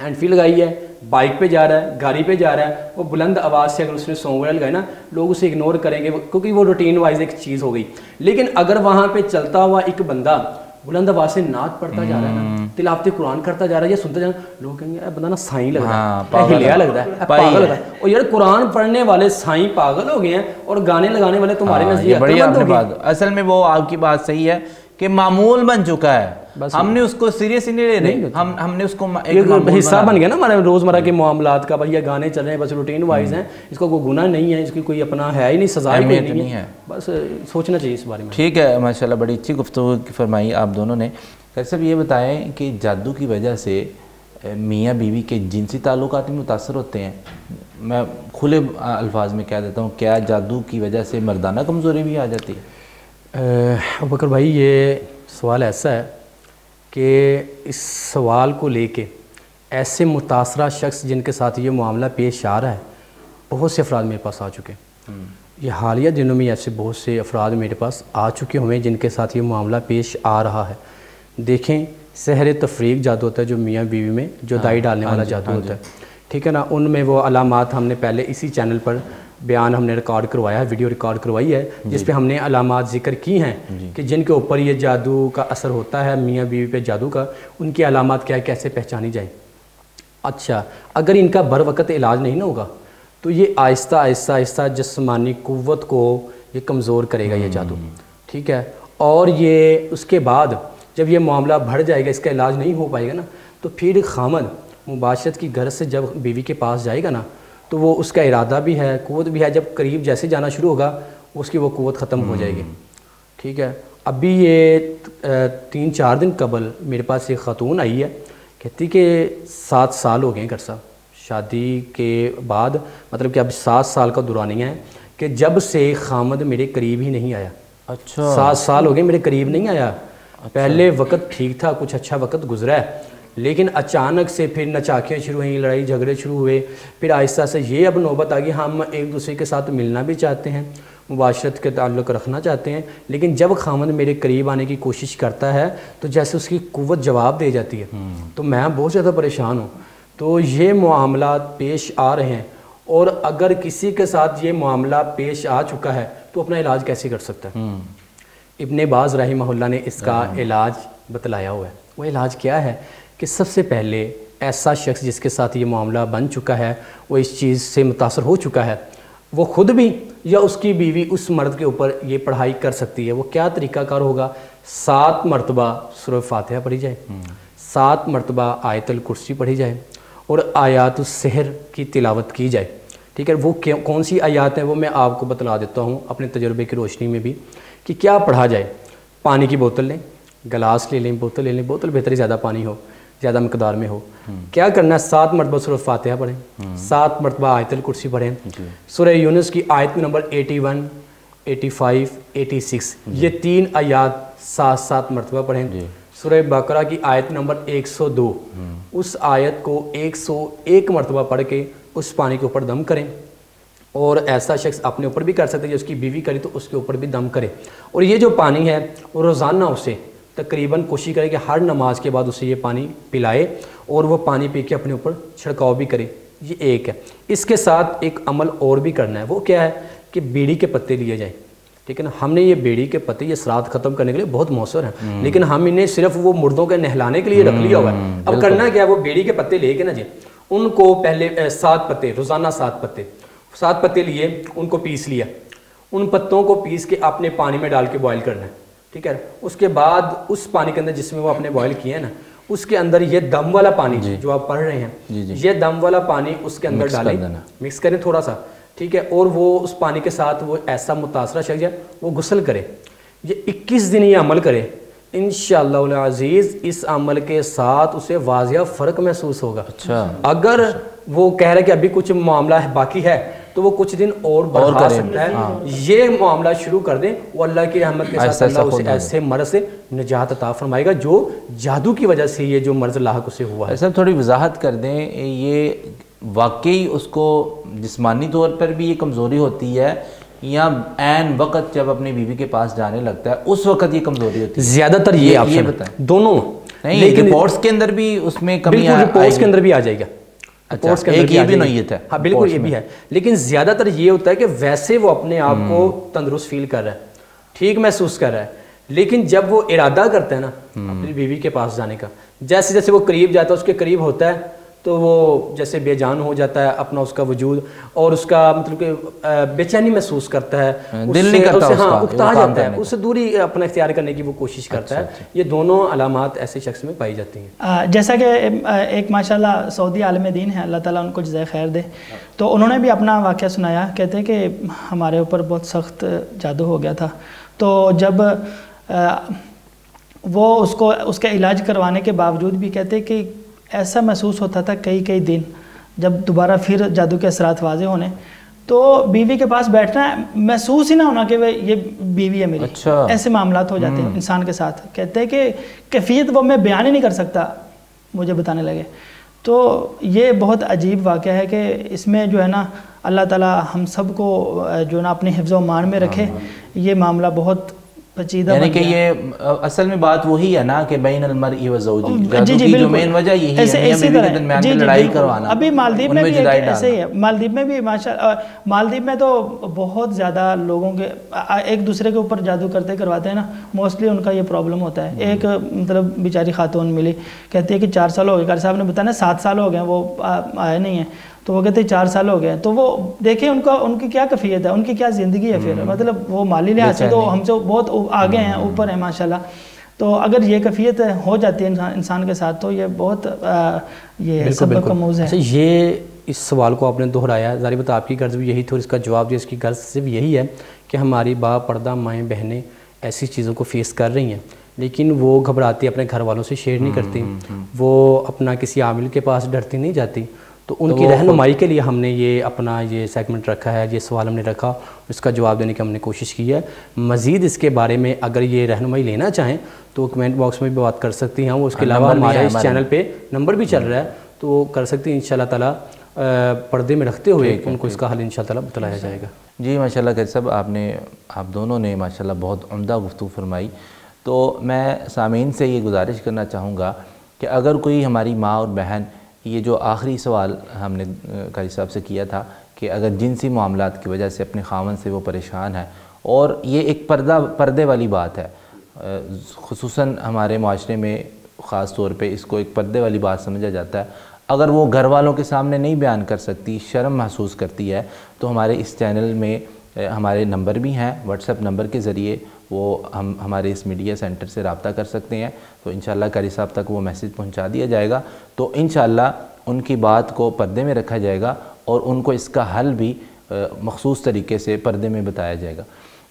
ہینڈ فری لگائی ہے, بائک پہ جا رہا ہے, گاڑی پہ جا رہا ہے, وہ بلند آواز سے اگر اس نے سونگ وغیرہ لگائے نا, لوگ اسے اگنور کریں گے کیونکہ وہ روٹین وائز ایک چیز ہو گئی. لیکن اگر وہاں پہ چلتا ہوا ایک بندہ بلند آواز سے نعت پڑھتا جا رہا ہے نا, تلاوت قرآن کرتا جا رہا ہے یا سنتا جا رہا ہے, لوگ کہیں گے اے بندہ نا سائیں لگ رہا ہے, ہلیا لگ رہا ہے, پاگل لگ رہا ہے. اور یار قرآن پڑھنے والے سائیں پاگل ہو گئے ہیں اور گانے لگانے والے تمہارے نزدیک بڑی آپ نے بات. اصل میں وہ آپ کی بات صحیح ہے کہ معمول بن چکا ہے, ہم نے اس کو سیریس نہیں لے رہے, ہم نے اس کو ایک حصہ بن گیا نا ہمارے روزمرہ کے معاملات کا. بھائی یہ گانے چل رہے ہیں بس روٹین وائز ہیں, اس کو کوئی گناہ نہیں ہے, اس کی کوئی اپنا ہے ہی نہیں, سزا ہی نہیں ہے, بس سوچنا چاہیے اس بارے میں. ٹھیک ہے, ماشاءاللہ بڑی اچھی گفتگو فرمائی آپ دونوں نے. صاحب یہ بتائیں کہ جادو کی وجہ سے میاں بیوی کے جنسی تعلقات میں متاثر ہوتے ہیں. میں کھلے الفاظ میں کہہ دیتا ہوں, کیا جادو کی وجہ سے مردانہ کمزوری بھی آ جاتی ہے؟ بکر بھائی یہ سوال ایسا ہے کہ اس سوال کو لے کے ایسے متاثرہ شخص جن کے ساتھ یہ معاملہ پیش آ رہا ہے, بہت سے افراد میرے پاس آ چکے ہیں. یہ حالیہ دنوں میں ایسے بہت سے افراد میرے پاس آ چکے ہوئے ہیں جن کے ساتھ یہ معاملہ پیش آ رہا ہے. دیکھیں سحر تفریق جادو ہوتا ہے جو میاں بیوی میں جو دائی ڈالنے والا جادو ہوتا ہے, ٹھیک ہے نا. ان میں وہ علامات ہم نے پہلے اسی چینل پر بیان ہم نے ریکارڈ کروایا ہے, ویڈیو ریکارڈ کروائی ہے, جس پہ ہم نے علامات ذکر کی ہیں کہ جن کے اوپر یہ جادو کا اثر ہوتا ہے, میاں بیوی پہ جادو کا, ان کی علامات کیا ہے, کیسے پہچانی جائیں. اچھا اگر ان کا بر وقت علاج نہیں نہ ہوگا تو یہ آہستہ آہستہ آہستہ جسمانی قوت کو یہ کمزور کرے گا یہ جادو, ٹھیک ہے. اور یہ اس کے بعد جب یہ معاملہ بڑھ جائے گا, اس کا علاج نہیں ہو پائے گا نا, تو پھر خامد مباشرت کی غرض سے جب بیوی کے پاس جائے گا نا, تو وہ اس کا ارادہ بھی ہے, قوت بھی ہے, جب قریب جیسے جانا شروع ہوگا اس کی وہ قوت ختم ہو جائے گی, ٹھیک ہے. ابھی یہ 3-4 دن قبل میرے پاس ایک خاتون آئی ہے, کہتی کہ 7 سال ہو گئے ہیں گھر صاحب شادی کے بعد, مطلب کہ اب 7 سال کا دورانیہ ہے کہ جب سے خامد میرے قریب ہی نہیں آیا. اچھا 7 سال ہو گئے میرے قریب نہیں آیا. پہلے وقت ٹھیک تھا, کچھ اچھا وقت گزرا ہے, لیکن اچانک سے پھر نچاکیاں شروع ہوئیں, لڑائی جھگڑے شروع ہوئے, پھر آہستہ سے یہ اب نوبت آ گئی ہم ایک دوسرے کے ساتھ ملنا بھی چاہتے ہیں, مباشرت کے تعلق رکھنا چاہتے ہیں, لیکن جب خامد میرے قریب آنے کی کوشش کرتا ہے تو جیسے اس کی قوت جواب دے جاتی ہے, تو میں بہت زیادہ پریشان ہوں. تو یہ معاملات پیش آ رہے ہیں, اور اگر کسی کے ساتھ یہ معاملہ پیش آ چکا ہے تو اپنا علاج کیسے کر سکتا ہے؟ ابن باز رحمہ اللہ نے اس کا علاج بتلایا ہوا ہے. وہ علاج کیا ہے کہ سب سے پہلے ایسا شخص جس کے ساتھ یہ معاملہ بن چکا ہے, وہ اس چیز سے متاثر ہو چکا ہے, وہ خود بھی یا اس کی بیوی اس مرد کے اوپر یہ پڑھائی کر سکتی ہے. وہ کیا طریقہ کار ہوگا؟ 7 مرتبہ سورہ فاتحہ پڑھی جائے, 7 مرتبہ آیت الکرسی پڑھی جائے, اور آیات السحر کی تلاوت کی جائے, ٹھیک ہے. وہ کون سی آیات ہیں وہ میں آپ کو بتلا دیتا ہوں اپنے تجربے کی روشنی میں بھی کہ کیا پڑھا جائے. پانی کی بوتل لیں, گلاس لے لیں, بوتل لے لیں, بوتل بہتر ہی زیادہ پانی ہو, زیادہ مقدار میں ہو، کیا کرنا ہے 7 مرتبہ سورہ فاتحہ پڑھیں، 7 مرتبہ آیت الکرسی پڑھیں، سورہ یونس کی آیت نمبر 81 85 86 یہ 3 آیات 7 مرتبہ پڑھیں، سورہ بقرہ کی آیت نمبر 102 اس آیت کو 101 مرتبہ پڑھ کے اس پانی کے اوپر دم کریں، اور ایسا شخص اپنے اوپر بھی کر سکتے ہیں، جو اس کی بیوی کری تو اس کے اوپر بھی دم کرے، اور یہ جو پانی ہے وہ روزانہ اسے تقریباً کوشش کرے کہ ہر نماز کے بعد اسے یہ پانی پلائے، اور وہ پانی پی کے اپنے اوپر چھڑکاؤ بھی کرے۔ یہ ایک ہے۔ اس کے ساتھ ایک عمل اور بھی کرنا ہے، وہ کیا ہے کہ بیڑی کے پتے لیے جائیں، ٹھیک ہے نا۔ ہم نے یہ بیڑی کے پتے یہ سرات ختم کرنے کے لیے بہت مؤثر ہیں، لیکن ہم انہیں صرف وہ مردوں کے نہلانے کے لیے رکھ لیا ہوا ہے۔ اب کرنا کیا ہے، وہ بیڑی کے پتے لے کے نا جی ان کو پہلے 7 پتے، روزانہ 7 پتے لیے، ان کو پیس لیا، ان پتوں کو پیس کے اپنے پانی میں ڈال کے بوائل کرنا ہے، ٹھیک ہے۔ اس کے بعد اس پانی کے اندر جس میں وہ اپنے بوائل کیے ہیں نا، اس کے اندر یہ دم والا پانی جو آپ پڑھ رہے ہیں، یہ دم والا پانی اس کے اندر ڈالیں، مکس کریں تھوڑا سا، ٹھیک ہے، اور وہ اس پانی کے ساتھ وہ ایسا متاثرہ شخص ہے وہ غسل کرے۔ یہ 21 دن یہ عمل کرے، انشاءاللہ العزیز اس عمل کے ساتھ اسے واضح فرق محسوس ہوگا۔ اگر وہ کہہ رہے کہ ابھی کچھ معاملہ باقی ہے تو وہ کچھ دن اور بڑھا سکتا ہے، یہ معاملہ شروع کر دیں، وہ اللہ کی رحمت کے ساتھ اللہ اسے ایسے مرض سے نجات عطا فرمائے گا جو جادو کی وجہ سے یہ جو مرض لاحق اسے ہوا ہے۔ صاحب تھوڑی وضاحت کر دیں، یہ واقعی اس کو جسمانی طور پر بھی یہ کمزوری ہوتی ہے یا عین وقت جب اپنی بیوی کے پاس جانے لگتا ہے اس وقت یہ کمزوری ہوتی ہے؟ زیادہ تر یہ آپشن دونوں، لیکن رپورٹس کے اندر بھی اس میں کمی بالکل رپورٹس کے اندر بھی آ جائے گا، ایک یہ بھی نوعیت ہے۔ ہاں بالکل یہ بھی ہے، لیکن زیادہ تر یہ ہوتا ہے کہ ویسے وہ اپنے آپ کو تندرست فیل کر رہا ہے، ٹھیک محسوس کر رہا ہے، لیکن جب وہ ارادہ کرتا ہے نا اپنی بیوی کے پاس جانے کا، جیسے جیسے وہ قریب جاتا ہے، اس کے قریب ہوتا ہے تو وہ جیسے بے جان ہو جاتا ہے اپنا اس کا وجود، اور اس کا مطلب کہ بے چینی محسوس کرتا ہے، دل نہیں کرتا، ہاں اکتا جاتا ہے، اس سے دوری اپنا اختیار کرنے کی وہ کوشش کرتا ہے۔ یہ دونوں علامات ایسے شخص میں پائی جاتی ہیں۔ جیسا کہ ایک ماشاءاللہ سعودی عالم دین ہے، اللہ تعالیٰ ان کو جزائے خیر دے، تو انہوں نے بھی اپنا واقعہ سنایا، کہتے ہیں کہ ہمارے اوپر بہت سخت جادو ہو گیا تھا، تو جب وہ اس کا علاج کروانے کے باوجود بھی کہتے ہیں کہ ایسا محسوس ہوتا تھا کئی دن، جب دوبارہ پھر جادو کے اثرات واضح ہونے تو بیوی کے پاس بیٹھنا محسوس ہی نہ ہونا کہ یہ بیوی ہے میری، ایسے معاملات ہو جاتے ہیں انسان کے ساتھ۔ کہتے ہیں کہ کیفیت وہ میں بیان ہی نہیں کر سکتا، مجھے بتانے لگے۔ تو یہ بہت عجیب واقعہ ہے کہ اس میں جو ہے نا اللہ تعالیٰ ہم سب کو جو ہے نا اپنے حفظ و امان میں رکھے۔ یہ معاملہ بہت پیچیدہ، یعنی کہ یہ اصل میں بات وہی ہے نا کہ بین المرء و زوجی، جادو کی جو مین وجہ یہی ہے، میاں بیوی کے درمیان میں لڑائی کروانا۔ ابھی مالدیپ میں بھی ایسے ہی ہے، مالدیپ میں بھی مالدیپ میں تو بہت زیادہ لوگوں کے ایک دوسرے کے اوپر جادو کرواتے ہیں نا، موسٹلی ان کا یہ پرابلم ہوتا ہے۔ ایک مطلب بیچاری خاتون ملی، کہتی ہے کہ 4 سال ہو گئے، قاری صاحب نے بتایا 7 سال ہو گئے وہ آئے نہیں ہیں، تو وہ کہتے ہیں 4 سال ہو گئے، تو وہ دیکھیں ان کی کیا کیفیت ہے، ان کی کیا زندگی ہے، پھر مطلب وہ مالی لحاظ سے تو ہم سے بہت آگے ہیں، اوپر ہیں ماشاءاللہ۔ تو اگر یہ کیفیت ہو جاتی ہے انسان کے ساتھ تو یہ بہت یہ سبب کا موضوع ہے۔ یہ اس سوال کو آپ نے دہرایا، ظاہر بات آپ کی غرض بھی یہی تھی، اور اس کا جواب دیا، اس کی غرض صرف یہی ہے کہ ہماری با پردہ مائیں بہنیں ایسی چیزوں کو فیس کر رہی ہیں، لیکن وہ گھبراتی اپنے گھر والوں سے شیئر نہیں کرتی، وہ اپنا کسی عامل کے پاس ڈرتی نہیں جاتی۔ تو ان کی رہنمائی کے لیے ہم نے یہ اپنا یہ سیگمنٹ رکھا ہے، یہ سوال ہم نے رکھا، اس کا جواب دینے کی ہم نے کوشش کی ہے۔ مزید اس کے بارے میں اگر یہ رہنمائی لینا چاہیں تو کمنٹ باکس میں بھی بات کر سکتی ہیں، وہ اس کے علاوہ ہمارے اس چینل پہ نمبر بھی چل رہا ہے تو کر سکتی ہیں، انشاءاللہ تعالیٰ پردے میں رکھتے ہوئے ان کو اس کا حل انشاءاللہ تعالیٰ بتلایا جائے گا۔ جی ماشاءاللہ قاری صاحب، آپ دونوں نے ماشاءاللہ بہت عمدہ گفتگو فرمائی۔ تو میں سامعین سے یہ گزارش کرنا چاہوں گا کہ اگر کوئی ہماری ماں اور بہن، یہ جو آخری سوال ہم نے قاری صاحب سے کیا تھا کہ اگر جنسی معاملات کی وجہ سے اپنے خاوند سے وہ پریشان ہے، اور یہ ایک پردے والی بات ہے، خصوصاً ہمارے معاشرے میں خاص طور پہ اس کو ایک پردے والی بات سمجھا جاتا ہے، اگر وہ گھر والوں کے سامنے نہیں بیان کر سکتی، شرم محسوس کرتی ہے، تو ہمارے اس چینل میں ہمارے نمبر بھی ہیں، واٹس ایپ نمبر کے ذریعے وہ ہمارے اس میڈیا سینٹر سے رابطہ کر سکتے ہیں، تو انشاءاللہ قاری صاحب تک وہ میسیج پہنچا دیا جائے گا، تو انشاءاللہ ان کی بات کو پردے میں رکھا جائے گا اور ان کو اس کا حل بھی مخصوص طریقے سے پردے میں بتایا جائے گا۔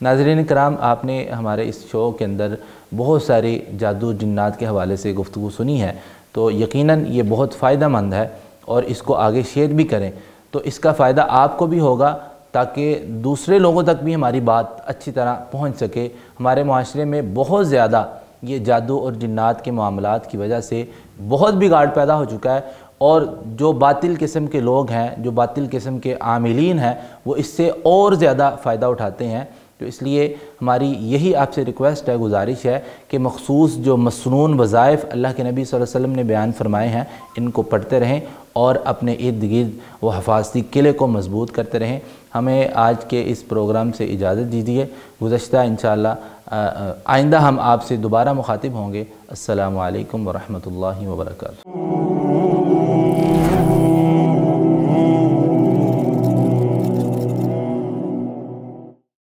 ناظرین کرام، آپ نے ہمارے اس شو کے اندر بہت ساری جادو جنات کے حوالے سے گفتگو سنی ہے، تو یقیناً یہ بہت فائدہ مند ہے اور اس کو آگے شیئر بھی کریں تو اس کا فائدہ آپ کو بھی ہوگا تاکہ دوسرے لوگوں تک بھی ہماری بات اچھی طرح پہنچ سکے۔ ہمارے معاشرے میں بہت زیادہ یہ جادو اور جنات کے معاملات کی وجہ سے بہت بگاڑ پیدا ہو چکا ہے، اور جو باطل قسم کے لوگ ہیں، جو باطل قسم کے عاملین ہیں، وہ اس سے اور زیادہ فائدہ اٹھاتے ہیں۔ تو اس لیے ہماری یہی آپ سے ریکویسٹ ہے، گزارش ہے کہ مخصوص جو مسنون وظائف اللہ کے نبی صلی اللہ علیہ وسلم نے بیان فرمائے ہیں ان کو پڑھتے رہیں اور اپنے ارد گرد وہ حفاظتی قلعے کو مضبوط کرتے رہیں۔ ہمیں آج کے اس پروگرام سے اجازت دیجیے، گزشتہ انشاءاللہ آئندہ ہم آپ سے دوبارہ مخاطب ہوں گے۔ السلام علیکم ورحمۃ اللہ وبرکاتہ۔